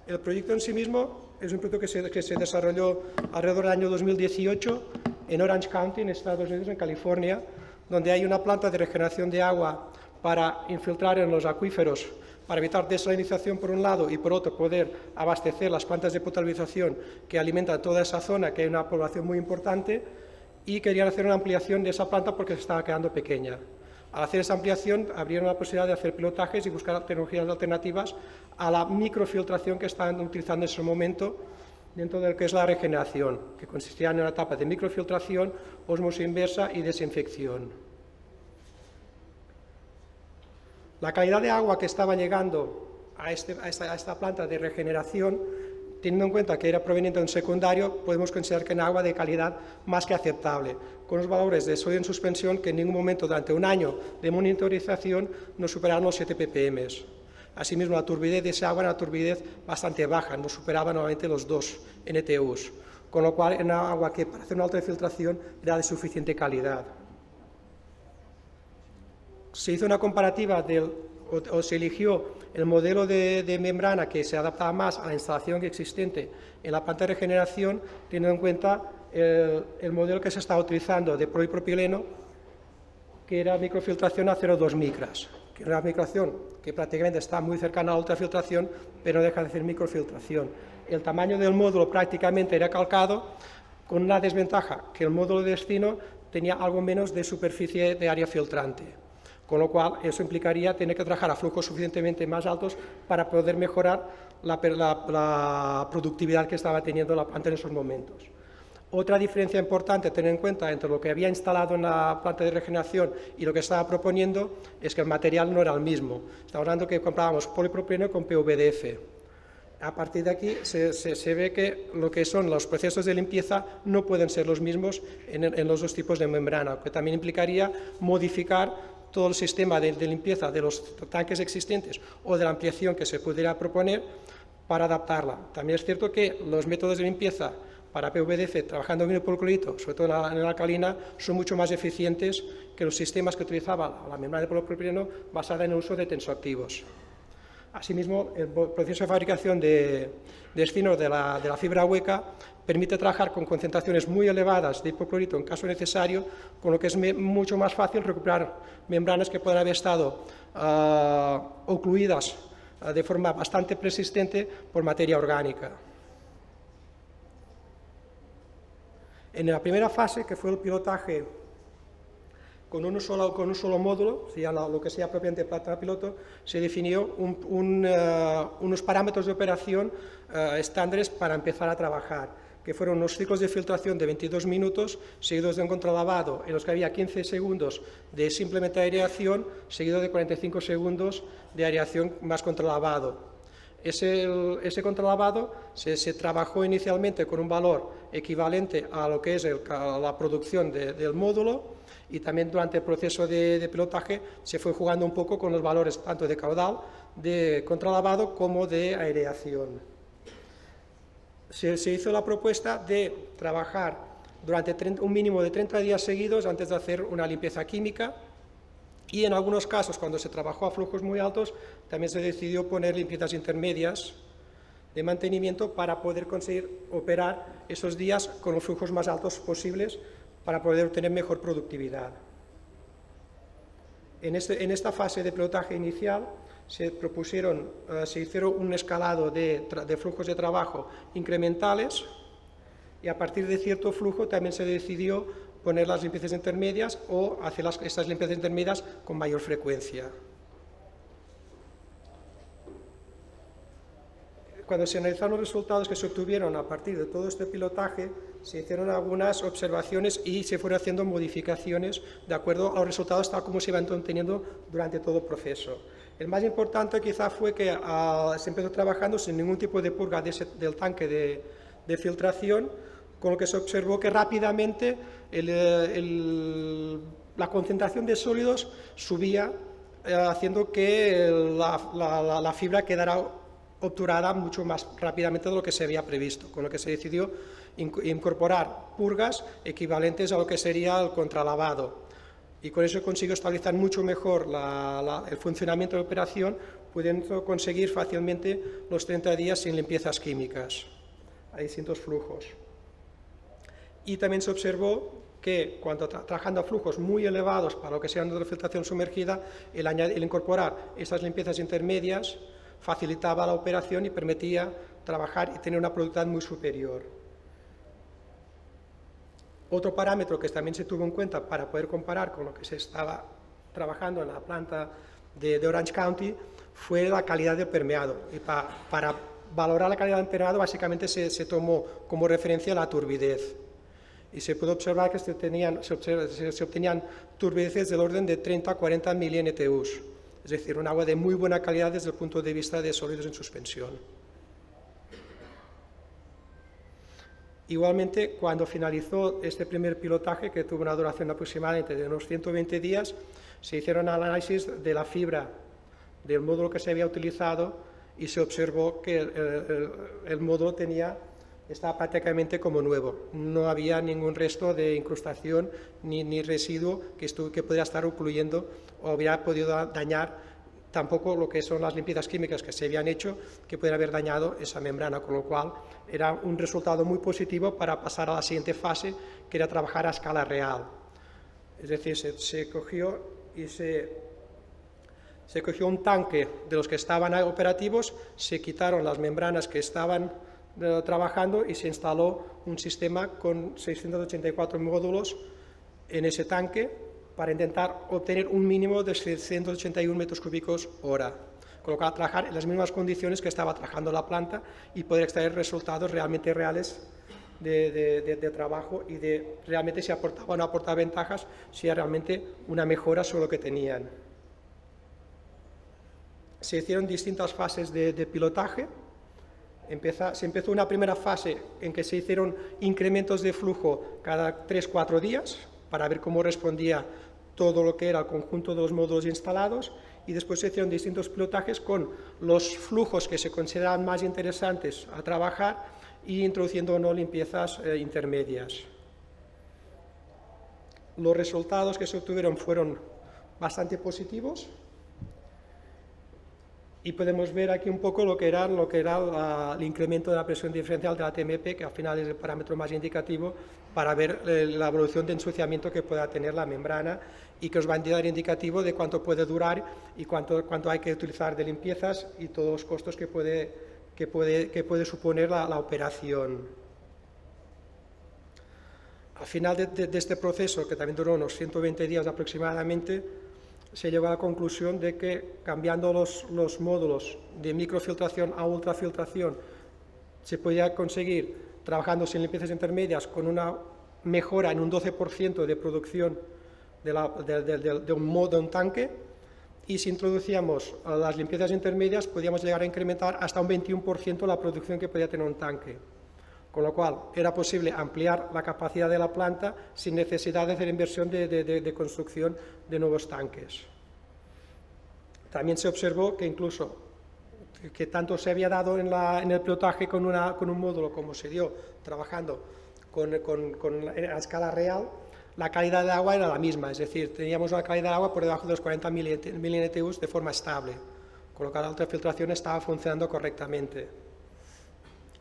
El proyecto en sí mismo es un proyecto que se desarrolló alrededor del año 2018 en Orange County, en Estados Unidos, en California, donde hay una planta de regeneración de agua para infiltrar en los acuíferos, para evitar desalinización por un lado y por otro poder abastecer las plantas de potabilización que alimentan toda esa zona, que hay una población muy importante, y querían hacer una ampliación de esa planta porque se estaba quedando pequeña. Al hacer esa ampliación abrieron la posibilidad de hacer pilotajes y buscar tecnologías alternativas a la microfiltración que están utilizando en ese momento dentro de lo que es la regeneración, que consistía en una etapa de microfiltración, ósmosis inversa y desinfección. La calidad de agua que estaba llegando a esta planta de regeneración, teniendo en cuenta que era proveniente de un secundario, podemos considerar que era agua de calidad más que aceptable, con los valores de sodio en suspensión que en ningún momento durante un año de monitorización no superaron los 7 ppm. Asimismo, la turbidez de esa agua era una turbidez bastante baja, no superaba normalmente los 2 NTUs, con lo cual era una agua que para hacer una alta filtración era de suficiente calidad. Se hizo una comparativa o se eligió el modelo de membrana que se adaptaba más a la instalación existente en la planta de regeneración, teniendo en cuenta el modelo que se estaba utilizando de polipropileno, que era microfiltración a 0,2 micras, que era una microfiltración que prácticamente está muy cercana a la ultrafiltración, pero no deja de ser microfiltración. El tamaño del módulo prácticamente era calcado, con una desventaja, que el módulo de destino tenía algo menos de superficie de área filtrante, con lo cual eso implicaría tener que trabajar a flujos suficientemente más altos para poder mejorar la productividad que estaba teniendo la planta en esos momentos. Otra diferencia importante a tener en cuenta entre lo que había instalado en la planta de regeneración y lo que estaba proponiendo es que el material no era el mismo. Estamos hablando que comprábamos polipropileno con PVDF. A partir de aquí se ve que lo que son los procesos de limpieza no pueden ser los mismos en los dos tipos de membrana, que también implicaría modificar todo el sistema de limpieza de los tanques existentes o de la ampliación que se pudiera proponer para adaptarla. También es cierto que los métodos de limpieza para PVDF, trabajando en vinilpolclorito, sobre todo en la alcalina, son mucho más eficientes que los sistemas que utilizaba la membrana de polipropileno basada en el uso de tensoactivos. Asimismo, el proceso de fabricación de estinos de la fibra hueca permite trabajar con concentraciones muy elevadas de hipoclorito en caso necesario, con lo que es mucho más fácil recuperar membranas que puedan haber estado ocluidas de forma bastante persistente por materia orgánica. En la primera fase, que fue el pilotaje con un solo módulo, lo que sea propiamente planta piloto, se definió unos parámetros de operación estándares para empezar a trabajar, que fueron unos ciclos de filtración de 22 minutos, seguidos de un contralavado en los que había 15 segundos de simplemente aireación, seguido de 45 segundos de aireación más contralavado. Ese contralavado se trabajó inicialmente con un valor equivalente a lo que es la producción del módulo, y también durante el proceso de pilotaje se fue jugando un poco con los valores tanto de caudal, de contralavado como de aireación. Se hizo la propuesta de trabajar durante un mínimo de 30 días seguidos antes de hacer una limpieza química, y en algunos casos, cuando se trabajó a flujos muy altos, también se decidió poner limpiezas intermedias de mantenimiento para poder conseguir operar esos días con los flujos más altos posibles para poder obtener mejor productividad. En esta fase de pilotaje inicial se hicieron un escalado de flujos de trabajo incrementales, y a partir de cierto flujo también se decidió poner las limpiezas intermedias o hacer estas limpiezas intermedias con mayor frecuencia. Cuando se analizaron los resultados que se obtuvieron a partir de todo este pilotaje, se hicieron algunas observaciones y se fueron haciendo modificaciones de acuerdo a los resultados tal como se iban teniendo durante todo el proceso. El más importante quizá fue que se empezó trabajando sin ningún tipo de purga del tanque de filtración, con lo que se observó que rápidamente la concentración de sólidos subía, haciendo que la fibra quedara obturada mucho más rápidamente de lo que se había previsto, con lo que se decidió incorporar purgas equivalentes a lo que sería el contralavado, y con eso consiguió estabilizar mucho mejor el funcionamiento de la operación, pudiendo conseguir fácilmente los 30 días sin limpiezas químicas a distintos flujos. Y también se observó que cuando trabajando a flujos muy elevados para lo que sea una filtración sumergida, el incorporar esas limpiezas intermedias facilitaba la operación y permitía trabajar y tener una productividad muy superior. Otro parámetro que también se tuvo en cuenta para poder comparar con lo que se estaba trabajando en la planta de Orange County fue la calidad del permeado. Y para valorar la calidad del permeado básicamente se tomó como referencia la turbidez. Y se pudo observar que se obtenían turbideces del orden de 30 a 40 mNTUs. Es es decir, un agua de muy buena calidad desde el punto de vista de sólidos en suspensión. Igualmente, cuando finalizó este primer pilotaje, que tuvo una duración aproximadamente de unos 120 días, se hicieron análisis de la fibra del módulo que se había utilizado y se observó que el módulo estaba prácticamente como nuevo. No había ningún resto de incrustación ni residuo que pudiera estar ocluyendo o hubiera podido dañar tampoco lo que son las limpiezas químicas que se habían hecho, que pudieran haber dañado esa membrana, con lo cual era un resultado muy positivo para pasar a la siguiente fase, que era trabajar a escala real. Es decir, se cogió un tanque de los que estaban operativos, se quitaron las membranas que estaban trabajando y se instaló un sistema con 684 módulos en ese tanque para intentar obtener un mínimo de 681 metros cúbicos hora, con lo cual trabajar en las mismas condiciones que estaba trabajando la planta y poder extraer resultados realmente reales de trabajo y de realmente si aportaba o no aportaba ventajas, si era realmente una mejora sobre lo que tenían. Se hicieron distintas fases de pilotaje. Se empezó una primera fase en que se hicieron incrementos de flujo cada 3-4 días para ver cómo respondía todo lo que era el conjunto de los módulos instalados, y después se hicieron distintos pilotajes con los flujos que se consideraban más interesantes a trabajar y introduciendo o no limpiezas intermedias. Los resultados que se obtuvieron fueron bastante positivos. Y podemos ver aquí un poco lo que era el incremento de la presión diferencial de la TMP, que al final es el parámetro más indicativo para ver la evolución de ensuciamiento que pueda tener la membrana y que os va a dar indicativo de cuánto puede durar y cuánto hay que utilizar de limpiezas y todos los costos que puede suponer la operación. Al final de este proceso, que también duró unos 120 días aproximadamente, se llegó a la conclusión de que cambiando los módulos de microfiltración a ultrafiltración se podía conseguir, trabajando sin limpiezas intermedias, con una mejora en un 12% de producción de un tanque, y si introducíamos las limpiezas intermedias podíamos llegar a incrementar hasta un 21% la producción que podía tener un tanque. Con lo cual era posible ampliar la capacidad de la planta sin necesidad de hacer inversión de construcción de nuevos tanques. También se observó que incluso que tanto se había dado en el pilotaje con un módulo como se dio trabajando a escala real, la calidad de agua era la misma, es decir, teníamos una calidad de agua por debajo de los 40 mNTUs de forma estable, con lo cual la ultrafiltración estaba funcionando correctamente.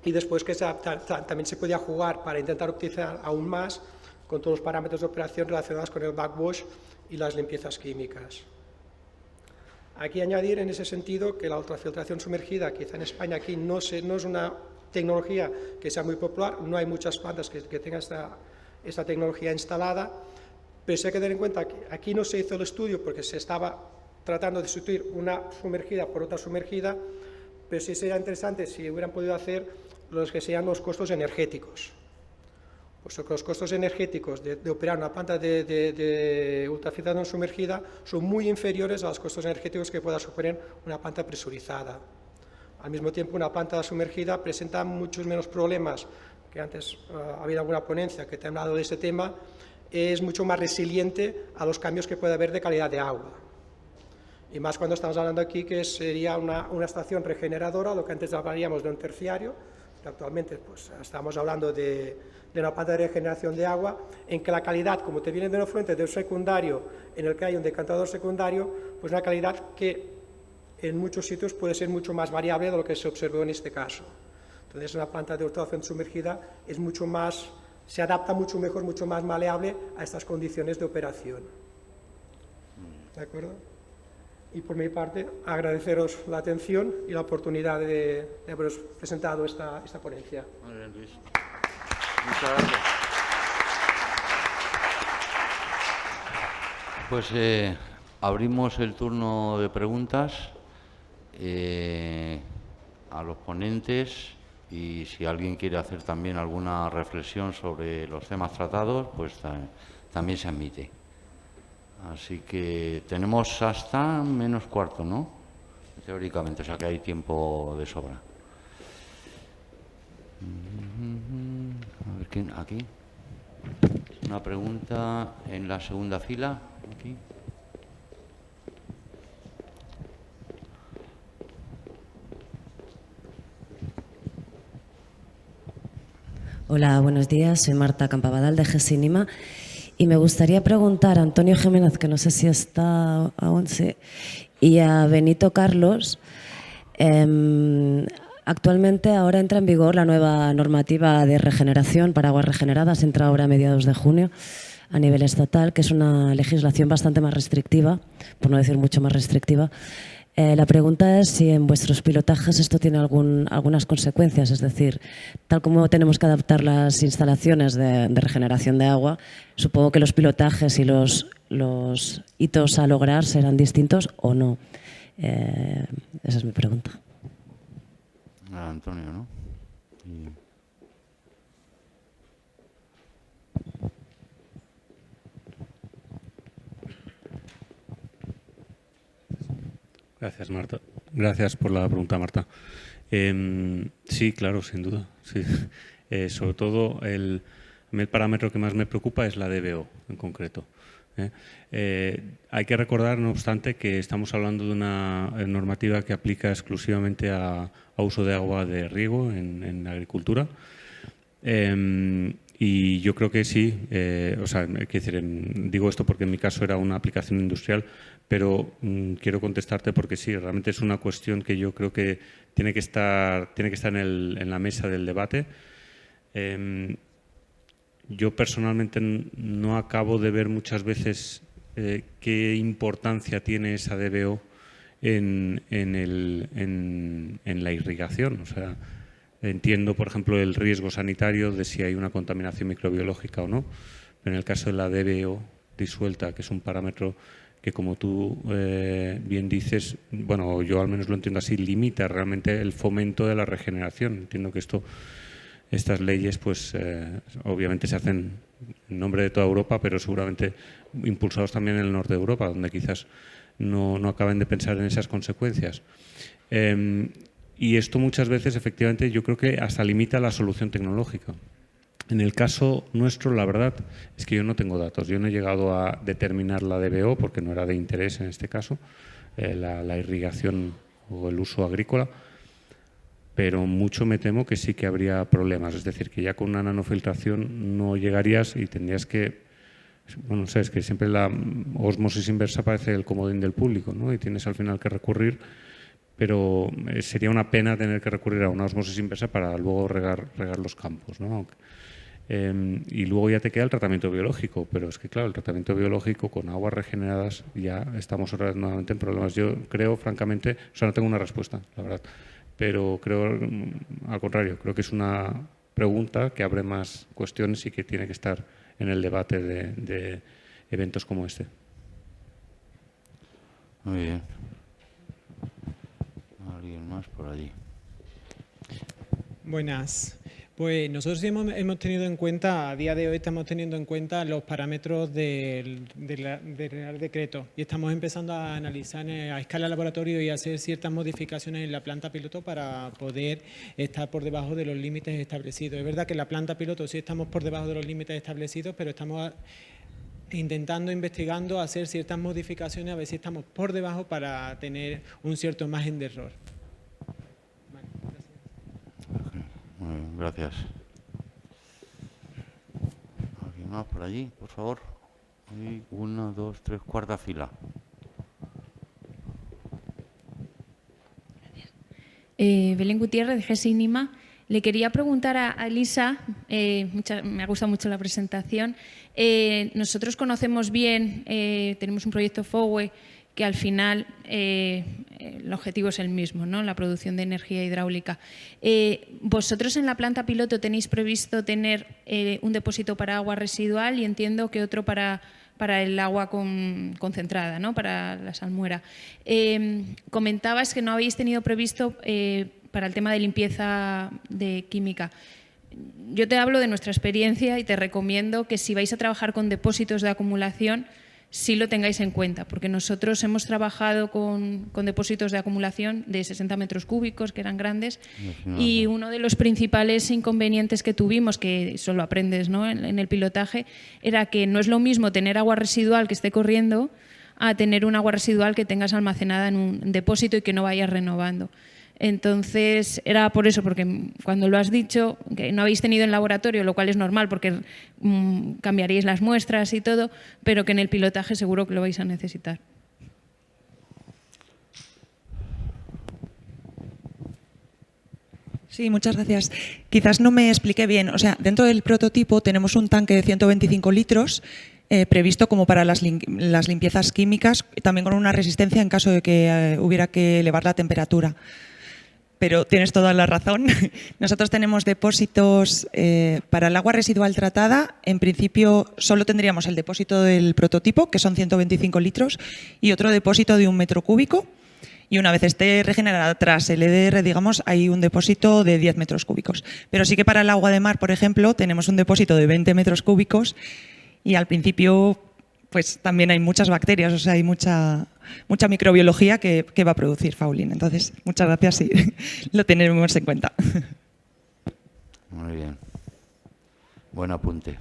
Y después que también se podía jugar para intentar optimizar aún más con todos los parámetros de operación relacionados con el backwash y las limpiezas químicas. Aquí añadir en ese sentido que la ultrafiltración sumergida, quizá en España aquí no es una tecnología que sea muy popular, no hay muchas plantas que tengan esta tecnología instalada, pero sí hay que tener en cuenta que aquí no se hizo el estudio porque se estaba tratando de sustituir una sumergida por otra sumergida, pero sí sería interesante si hubieran podido hacer los que sean los costos energéticos. Pues los costos energéticos de operar una planta de ultrafiltración sumergida son muy inferiores a los costos energéticos que pueda suponer una planta presurizada. Al mismo tiempo, una planta sumergida presenta muchos menos problemas, que antes ha habido alguna ponencia que te ha hablado de este tema, es mucho más resiliente a los cambios que puede haber de calidad de agua. Y más cuando estamos hablando aquí que sería una estación regeneradora, lo que antes hablaríamos de un terciario, que actualmente pues, estamos hablando de una planta de regeneración de agua, en que la calidad, como te viene de una fuente de un secundario, en el que hay un decantador secundario, pues una calidad que en muchos sitios puede ser mucho más variable de lo que se observó en este caso. Entonces, una planta de ultrafiltración sumergida es mucho más, se adapta mucho mejor, mucho más maleable a estas condiciones de operación. ¿De acuerdo? Y por mi parte, agradeceros la atención y la oportunidad de haberos presentado esta ponencia. Muy bien, Luis. Muchas gracias. Pues abrimos el turno de preguntas a los ponentes, y si alguien quiere hacer también alguna reflexión sobre los temas tratados, pues también se admite. Así que tenemos hasta menos cuarto, ¿no? Teóricamente, o sea que hay tiempo de sobra. A ver, ¿quién? Aquí. Una pregunta en la segunda fila. Aquí. Hola, buenos días. Soy Marta Campabadal de GESINIMA y me gustaría preguntar a Antonio Jiménez, que no sé si está aún, sí, y a Benito Carlos. Actualmente ahora entra en vigor la nueva normativa de regeneración para aguas regeneradas, entra ahora a mediados de junio a nivel estatal, que es una legislación bastante más restrictiva, por no decir mucho más restrictiva. La pregunta es si en vuestros pilotajes esto tiene algunas consecuencias, es decir, tal como tenemos que adaptar las instalaciones de regeneración de agua, supongo que los pilotajes y los hitos a lograr serán distintos o no. Esa es mi pregunta. Antonio, ¿no? Gracias, Marta. Gracias por la pregunta, Marta. Sí, claro, sin duda. Sí. Sobre todo, el parámetro que más me preocupa es la DBO en concreto. Hay que recordar, no obstante, que estamos hablando de una normativa que aplica exclusivamente a uso de agua de riego en la agricultura. Y yo creo que sí, quiero decir, digo esto porque en mi caso era una aplicación industrial, pero quiero contestarte porque sí, realmente es una cuestión que yo creo que tiene que estar en la mesa del debate. Yo personalmente no acabo de ver muchas veces qué importancia tiene esa DBO en la irrigación. O sea, entiendo, por ejemplo, el riesgo sanitario de si hay una contaminación microbiológica o no, pero en el caso de la DBO disuelta, que es un parámetro que, como tú bien dices, bueno, yo al menos lo entiendo así, limita realmente el fomento de la regeneración. Entiendo que estas leyes, pues, obviamente se hacen en nombre de toda Europa, pero seguramente impulsados también en el norte de Europa, donde quizás no acaben de pensar en esas consecuencias. Y esto muchas veces, efectivamente, yo creo que hasta limita la solución tecnológica. En el caso nuestro, la verdad es que yo no tengo datos. Yo no he llegado a determinar la DBO porque no era de interés en este caso, la irrigación o el uso agrícola, pero mucho me temo que sí que habría problemas. Es decir, que ya con una nanofiltración no llegarías y tendrías que... Bueno, sabes que siempre la ósmosis inversa parece el comodín del público, ¿no? Y tienes al final que recurrir, pero sería una pena tener que recurrir a una ósmosis inversa para luego regar los campos, ¿no? Y luego ya te queda el tratamiento biológico, pero es que claro, el tratamiento biológico con aguas regeneradas ya estamos otra vez nuevamente en problemas. Yo creo, francamente, o sea, no tengo una respuesta, la verdad, pero creo, al contrario, creo que es una pregunta que abre más cuestiones y que tiene que estar en el debate de eventos como este. Muy bien. ¿Alguien más por allí? Buenas. Pues nosotros hemos tenido en cuenta, a día de hoy estamos teniendo en cuenta los parámetros del Real Decreto y estamos empezando a analizar a escala laboratorio y hacer ciertas modificaciones en la planta piloto para poder estar por debajo de los límites establecidos. Es verdad que en la planta piloto sí estamos por debajo de los límites establecidos, pero estamos intentando, investigando, hacer ciertas modificaciones a ver si estamos por debajo para tener un cierto margen de error. Muy bien, gracias. ¿Alguien más por allí, por favor? 1, 2, 3, cuarta fila. Belén Gutiérrez, de GESINIMA. Le quería preguntar a Elisa, me ha gustado mucho la presentación. Nosotros conocemos bien, tenemos un proyecto FOWE que al final el objetivo es el mismo, ¿no? La producción de energía hidráulica. Vosotros en la planta piloto tenéis previsto tener un depósito para agua residual y entiendo que otro para el agua concentrada, ¿no? Para la salmuera. Comentabas que no habéis tenido previsto para el tema de limpieza de química. Yo te hablo de nuestra experiencia y te recomiendo que si vais a trabajar con depósitos de acumulación, sí lo tengáis en cuenta, porque nosotros hemos trabajado con depósitos de acumulación de 60 metros cúbicos, que eran grandes, y uno de los principales inconvenientes que tuvimos, que eso lo aprendes, ¿no?, en el pilotaje, era que no es lo mismo tener agua residual que esté corriendo a tener un agua residual que tengas almacenada en un depósito y que no vayas renovando. Entonces, era por eso, porque cuando lo has dicho, que no habéis tenido en laboratorio, lo cual es normal porque cambiaríais las muestras y todo, pero que en el pilotaje seguro que lo vais a necesitar. Sí, muchas gracias. Quizás no me expliqué bien. O sea, dentro del prototipo tenemos un tanque de 125 litros previsto como para las limpiezas químicas, también con una resistencia en caso de que hubiera que elevar la temperatura. Pero tienes toda la razón. Nosotros tenemos depósitos para el agua residual tratada. En principio solo tendríamos el depósito del prototipo, que son 125 litros, y otro depósito de 1 metro cúbico. Y una vez esté regenerada tras el EDR, digamos, hay un depósito de 10 metros cúbicos. Pero sí que para el agua de mar, por ejemplo, tenemos un depósito de 20 metros cúbicos y al principio pues también hay muchas bacterias, o sea, hay mucha microbiología que va a producir faulín. Entonces, muchas gracias y lo tenemos en cuenta. Muy bien. Buen apunte.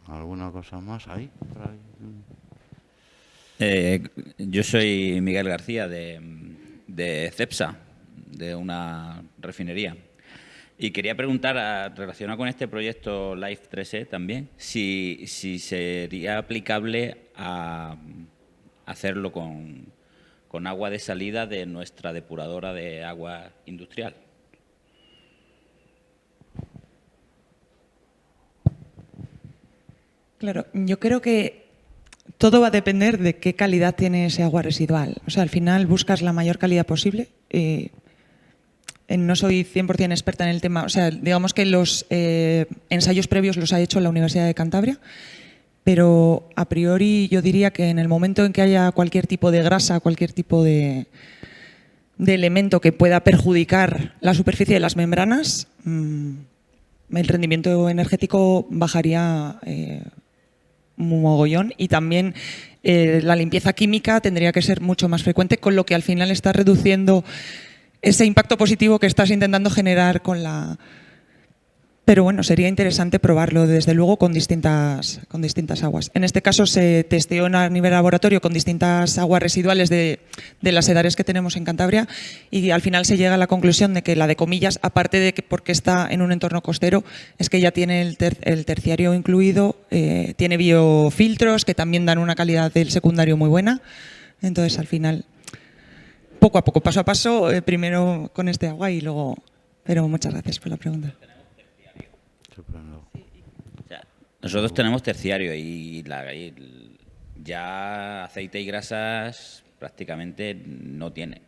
¿Alguna cosa más ahí? Por ahí. Yo soy Miguel García de Cepsa, de una refinería. Y quería preguntar, relacionado con este proyecto Life 3E también, si sería aplicable a hacerlo con agua de salida de nuestra depuradora de agua industrial. Claro, yo creo que todo va a depender de qué calidad tiene ese agua residual. O sea, al final buscas la mayor calidad posible. No soy 100% experta en el tema. O sea, digamos que los ensayos previos los ha hecho la Universidad de Cantabria, pero a priori yo diría que en el momento en que haya cualquier tipo de grasa, cualquier tipo de elemento que pueda perjudicar la superficie de las membranas, el rendimiento energético bajaría un mogollón, y también la limpieza química tendría que ser mucho más frecuente, con lo que al final está reduciendo ese impacto positivo que estás intentando generar con la... Pero bueno, sería interesante probarlo desde luego con distintas aguas. En este caso se testeó a nivel laboratorio con distintas aguas residuales de las edades que tenemos en Cantabria, y al final se llega a la conclusión de que la de Comillas, aparte de que porque está en un entorno costero, es que ya tiene el terciario incluido, tiene biofiltros que también dan una calidad del secundario muy buena. Entonces al final, poco a poco, paso a paso, primero con este agua y luego... Pero muchas gracias por la pregunta. Nosotros tenemos terciario y ya aceite y grasas prácticamente no tiene.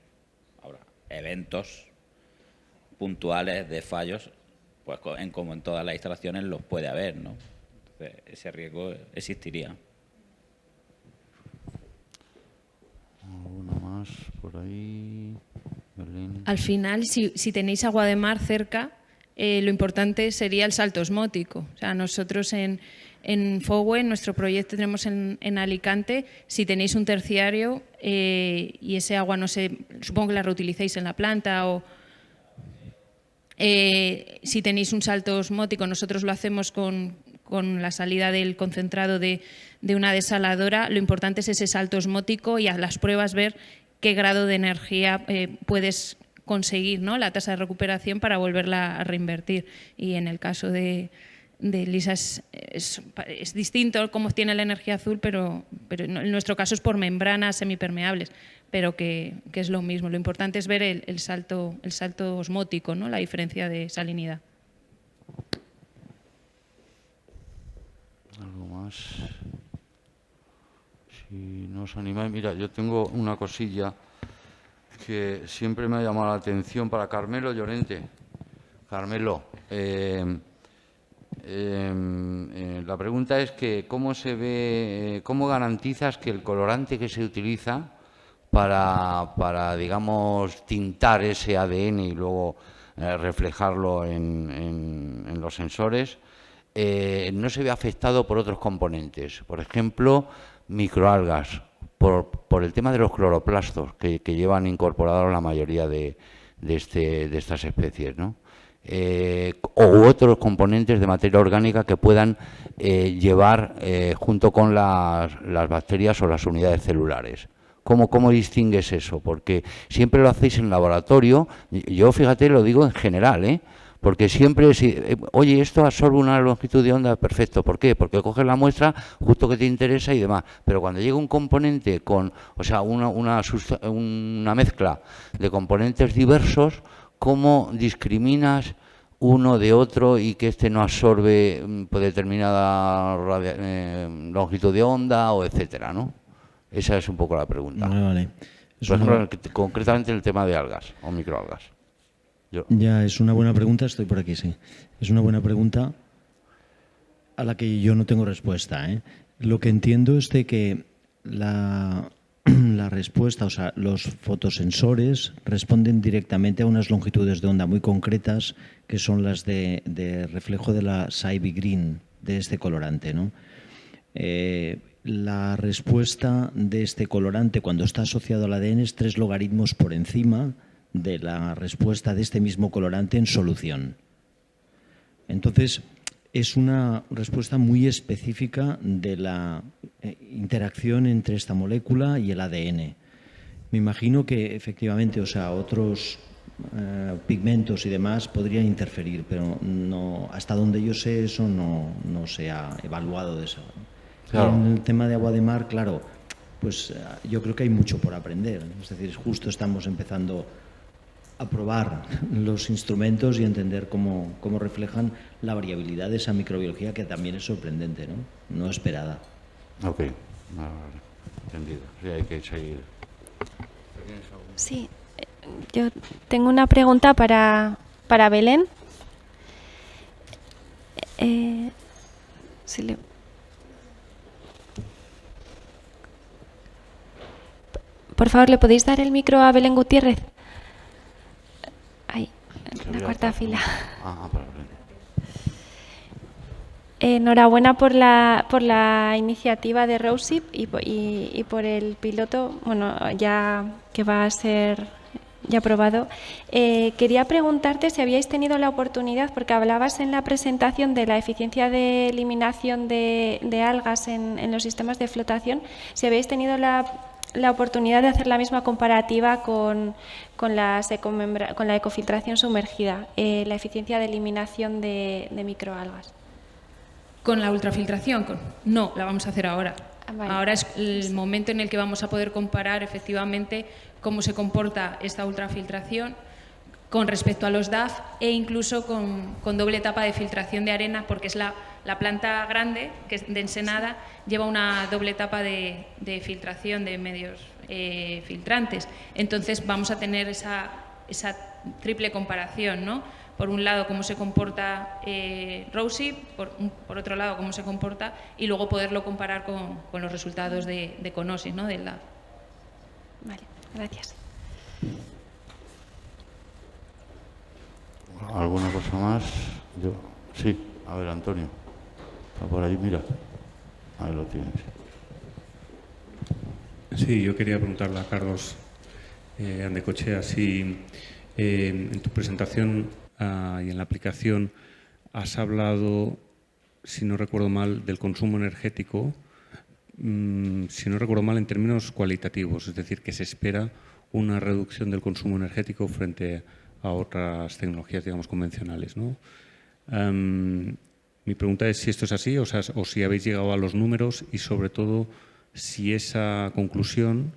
Ahora, eventos puntuales de fallos, pues como en todas las instalaciones los puede haber, ¿no? Entonces, ese riesgo existiría. ¿Alguna más por ahí? Belén. Al final, si tenéis agua de mar cerca, lo importante sería el salto osmótico. O sea, nosotros en FOWE, en nuestro proyecto tenemos en Alicante, si tenéis un terciario y ese agua, no sé, supongo que la reutilizáis en la planta, o si tenéis un salto osmótico, nosotros lo hacemos con la salida del concentrado de una desaladora. Lo importante es ese salto osmótico y a las pruebas ver qué grado de energía puedes conseguir, ¿no?, la tasa de recuperación para volverla a reinvertir. Y en el caso de Lisa es distinto cómo tiene la energía azul, pero en nuestro caso es por membranas semipermeables, pero que es lo mismo. Lo importante es ver el salto osmótico, ¿no?, la diferencia de salinidad. ¿Algo más? Si no os animáis, mira, yo tengo una cosilla que siempre me ha llamado la atención para Carmelo Llorente. Carmelo, la pregunta es que ¿cómo se ve, cómo garantizas que el colorante que se utiliza para digamos, tintar ese ADN y luego reflejarlo en los sensores, no se ve afectado por otros componentes. Por ejemplo, microalgas, por el tema de los cloroplastos que llevan incorporados la mayoría de estas especies, ¿no? O otros componentes de materia orgánica que puedan llevar junto con las bacterias o las unidades celulares. ¿Cómo distingues eso? Porque siempre lo hacéis en laboratorio. Yo, fíjate, lo digo en general, porque siempre, oye, esto absorbe una longitud de onda, perfecto. ¿Por qué? Porque coges la muestra justo que te interesa y demás. Pero cuando llega un componente una mezcla de componentes diversos, ¿cómo discriminas uno de otro y que este no absorbe determinada longitud de onda o etcétera, ¿no? Esa es un poco la pregunta. Vale. Por ejemplo, concretamente el tema de algas o microalgas. Ya, es una buena pregunta, estoy por aquí, sí. Es una buena pregunta a la que yo no tengo respuesta, ¿eh? Lo que entiendo es de que la respuesta, o sea, los fotosensores responden directamente a unas longitudes de onda muy concretas, que son las de reflejo de la Sybin Green, de este colorante, ¿no? La respuesta de este colorante cuando está asociado al ADN es 3 logaritmos por encima de la respuesta de este mismo colorante en solución. Entonces, es una respuesta muy específica de la interacción entre esta molécula y el ADN. Me imagino que efectivamente, o sea, otros pigmentos y demás podrían interferir, pero no, hasta donde yo sé eso no se ha evaluado de eso. Claro. En el tema de agua de mar, claro, pues yo creo que hay mucho por aprender. Es decir, justo estamos empezando a probar los instrumentos y entender cómo reflejan la variabilidad de esa microbiología, que también es sorprendente, ¿no? No esperada. Ok, vale, entendido. Sí, hay que seguir. Sí, yo tengo una pregunta para Belén. Por favor, ¿le podéis dar el micro a Belén Gutiérrez? Ahí, en la cuarta fila. Enhorabuena por la iniciativa de ROSIP y por el piloto, bueno, ya que va a ser ya aprobado. Quería preguntarte si habíais tenido la oportunidad, porque hablabas en la presentación de la eficiencia de eliminación de algas en los sistemas de flotación, si habéis tenido la oportunidad de hacer la misma comparativa con la ecofiltración sumergida, la eficiencia de eliminación de microalgas. ¿Con la ultrafiltración? No, la vamos a hacer ahora. Vale. Ahora es el momento en el que vamos a poder comparar efectivamente cómo se comporta esta ultrafiltración con respecto a los DAF e incluso con doble etapa de filtración de arena, porque es la planta grande, que es de Ensenada, lleva una doble etapa de filtración de medios filtrantes. Entonces vamos a tener esa triple comparación, ¿no? Por un lado, cómo se comporta ROSIP, por otro lado, cómo se comporta, y luego poderlo comparar con los resultados de Conosis, ¿no? Del DAF. Vale, gracias. ¿Alguna cosa más? Sí, a ver, Antonio. Está por ahí, mira. Ahí lo tienes. Sí, yo quería preguntarle a Carlos Andecochea si en tu presentación y en la aplicación has hablado, si no recuerdo mal, del consumo energético, si no recuerdo mal, en términos cualitativos, es decir, que se espera una reducción del consumo energético frente a otras tecnologías, digamos, convencionales, ¿no? Mi pregunta es si esto es así, o si habéis llegado a los números y, sobre todo, si esa conclusión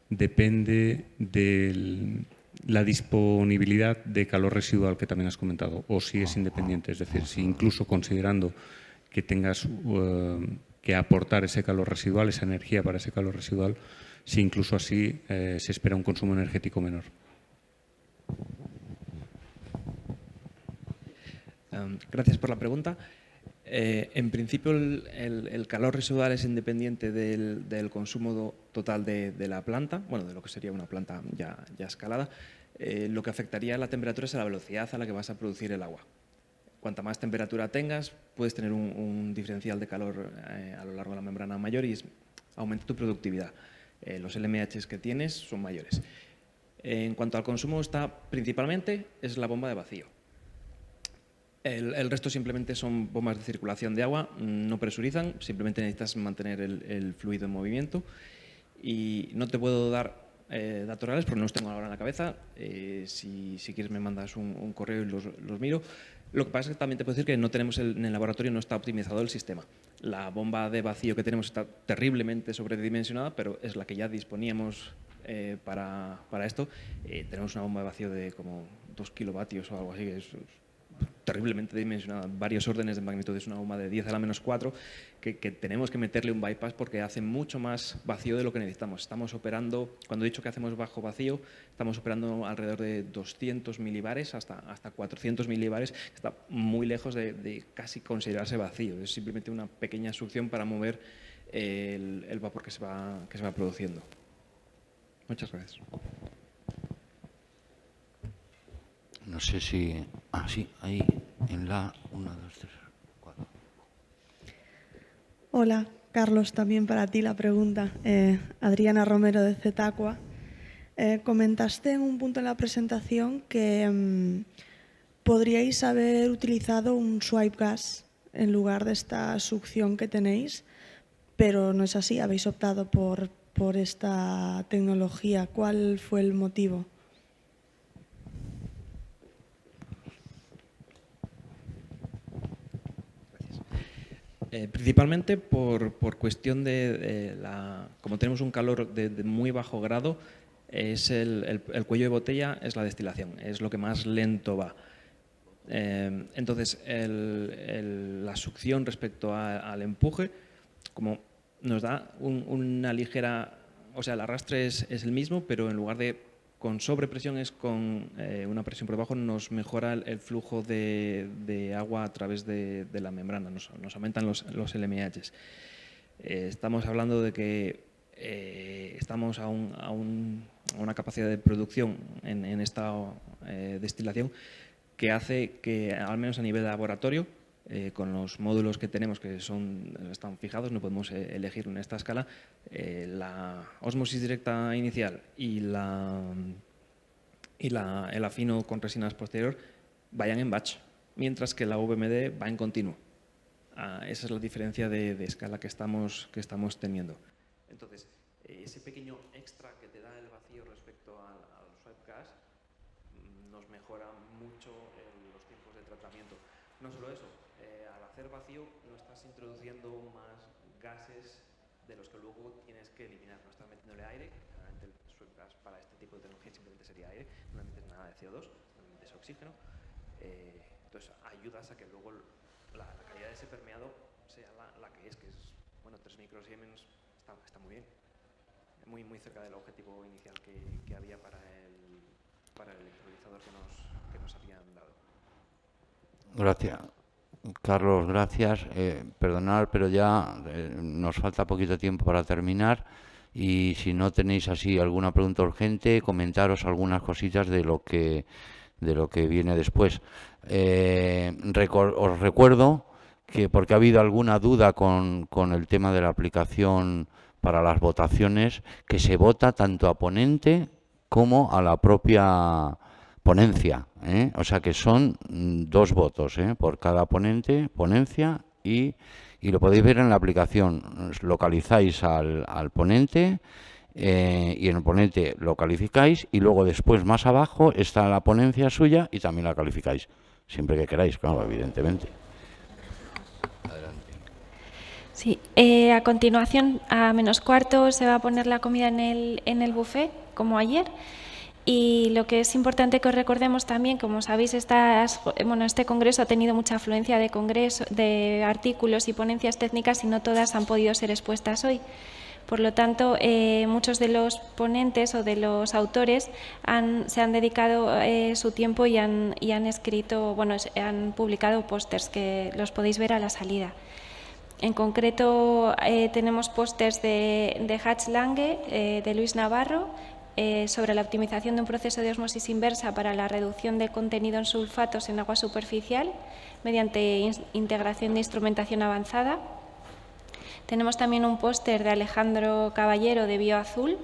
depende de la disponibilidad de calor residual que también has comentado, o si es independiente, es decir, si incluso considerando que tengas que aportar ese calor residual, esa energía para ese calor residual, si incluso así se espera un consumo energético menor. Gracias por la pregunta. En principio, el calor residual es independiente del consumo total de la planta, bueno, de lo que sería una planta ya escalada. Lo que afectaría a la temperatura es a la velocidad a la que vas a producir el agua. cuanta más temperatura tengas, puedes tener un diferencial de calor a lo largo de la membrana mayor y aumenta tu productividad. Los LMHs que tienes son mayores. En cuanto al consumo, principalmente es la bomba de vacío. El resto simplemente son bombas de circulación de agua, no presurizan, simplemente necesitas mantener el fluido en movimiento. Y no te puedo dar datos reales porque no los tengo ahora en la cabeza. Si quieres me mandas un correo y los miro. Lo que pasa es que también te puedo decir que no tenemos en el laboratorio no está optimizado el sistema. La bomba de vacío que tenemos está terriblemente sobredimensionada, pero es la que ya disponíamos para esto. Tenemos una bomba de vacío de como 2 kilovatios o algo así, que es terriblemente dimensionada, varios órdenes de magnitud. Es una bomba de 10 a la menos 4 que tenemos que meterle un bypass porque hace mucho más vacío de lo que necesitamos. Estamos operando, cuando he dicho que hacemos bajo vacío, estamos operando alrededor de 200 milibares hasta 400 milibares. Está muy lejos de casi considerarse vacío. Es simplemente una pequeña succión para mover el vapor que se va produciendo. Muchas gracias. No sé si... Ah, sí, ahí, en la 1, 2, 3, 4. Hola, Carlos, también para ti la pregunta. Adriana Romero de Zetaqua. Comentaste en un punto en la presentación que podríais haber utilizado un swipe gas en lugar de esta succión que tenéis, pero no es así, habéis optado por esta tecnología. ¿Cuál fue el motivo? Principalmente por cuestión de como tenemos un calor de muy bajo grado, es el cuello de botella es la destilación, es lo que más lento va. Entonces, la succión respecto al empuje, como nos da una ligera, o sea, el arrastre es el mismo, pero en lugar de con sobrepresión es con una presión por debajo, nos mejora el flujo de agua a través de la membrana, nos aumentan los LMHs. Estamos hablando de que estamos a una capacidad de producción en esta destilación que hace que, al menos a nivel de laboratorio, con los módulos que tenemos que están fijados, no podemos elegir en esta escala, la ósmosis directa inicial y el afino con resinas posterior vayan en batch, mientras que la VMD va en continuo. Esa es la diferencia de escala que estamos teniendo. Entonces, ese pequeño extra que te da el vacío respecto al swipe gas nos mejora mucho los tiempos de tratamiento. No solo eso, al hacer vacío no estás introduciendo más gases de los que luego tienes que eliminar. No estás metiéndole aire, generalmente el swipe gas para este tipo de tecnología simplemente sería aire, no metes nada de CO2, no metes oxígeno. Entonces ayudas a que luego la calidad de ese permeado sea la que es bueno, 3 microsiemens está muy bien, muy cerca del objetivo inicial que había para el electrolizador que nos habían dado. Gracias. Carlos, gracias. Perdonad, pero ya nos falta poquito tiempo para terminar y si no tenéis así alguna pregunta urgente, comentaros algunas cositas de lo que viene después. Os recuerdo que, porque ha habido alguna duda con el tema de la aplicación para las votaciones, que se vota tanto a ponente como a la propia ponencia, o sea que son 2 votos por cada ponencia y lo podéis ver en la aplicación. Localizáis al ponente y en el ponente lo calificáis y luego después más abajo está la ponencia suya y también la calificáis, siempre que queráis, claro, evidentemente. Sí, a continuación, a -4, se va a poner la comida en el buffet, como ayer. Y lo que es importante que os recordemos también, como sabéis, este congreso ha tenido mucha afluencia de artículos y ponencias técnicas y no todas han podido ser expuestas hoy. Por lo tanto, muchos de los ponentes o de los autores se han dedicado su tiempo y han escrito, bueno, han publicado pósters que los podéis ver a la salida. En concreto, tenemos pósters de Hatch Lange, de Luis Navarro, sobre la optimización de un proceso de ósmosis inversa para la reducción del contenido en sulfatos en agua superficial mediante integración de instrumentación avanzada. Tenemos también un póster de Alejandro Caballero de Bioazul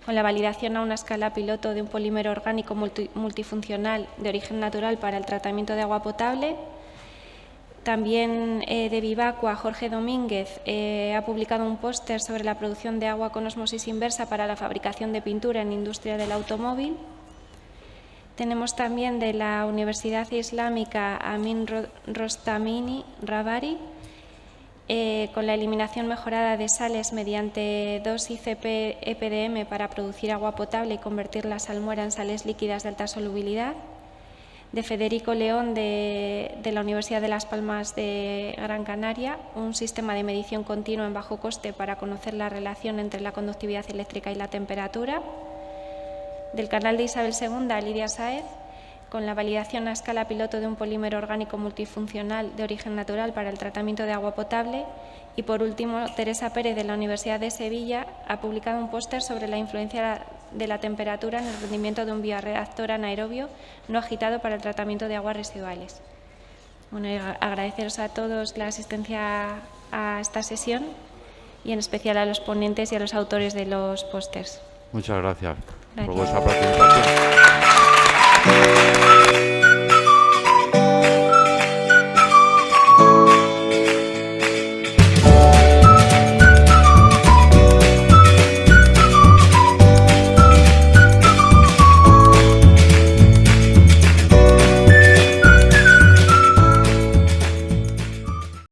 con la validación a una escala piloto de un polímero orgánico multifuncional de origen natural para el tratamiento de agua potable. También de Vivacqua, Jorge Domínguez ha publicado un póster sobre la producción de agua con ósmosis inversa para la fabricación de pintura en industria del automóvil. Tenemos también de la Universidad Islámica Amin Rostamini Rabari, con la eliminación mejorada de sales mediante 2-ICP-EPDM para producir agua potable y convertir la salmuera en sales líquidas de alta solubilidad. De Federico León de la Universidad de Las Palmas de Gran Canaria, un sistema de medición continua en bajo coste para conocer la relación entre la conductividad eléctrica y la temperatura. Del canal de Isabel II, Lidia Sáez, con la validación a escala piloto de un polímero orgánico multifuncional de origen natural para el tratamiento de agua potable. Y por último, Teresa Pérez de la Universidad de Sevilla ha publicado un póster sobre la influencia de la temperatura en el rendimiento de un bioreactor anaerobio no agitado para el tratamiento de aguas residuales. Bueno, agradeceros a todos la asistencia a esta sesión y en especial a los ponentes y a los autores de los pósters. Muchas gracias por Gracias. vuestra participación.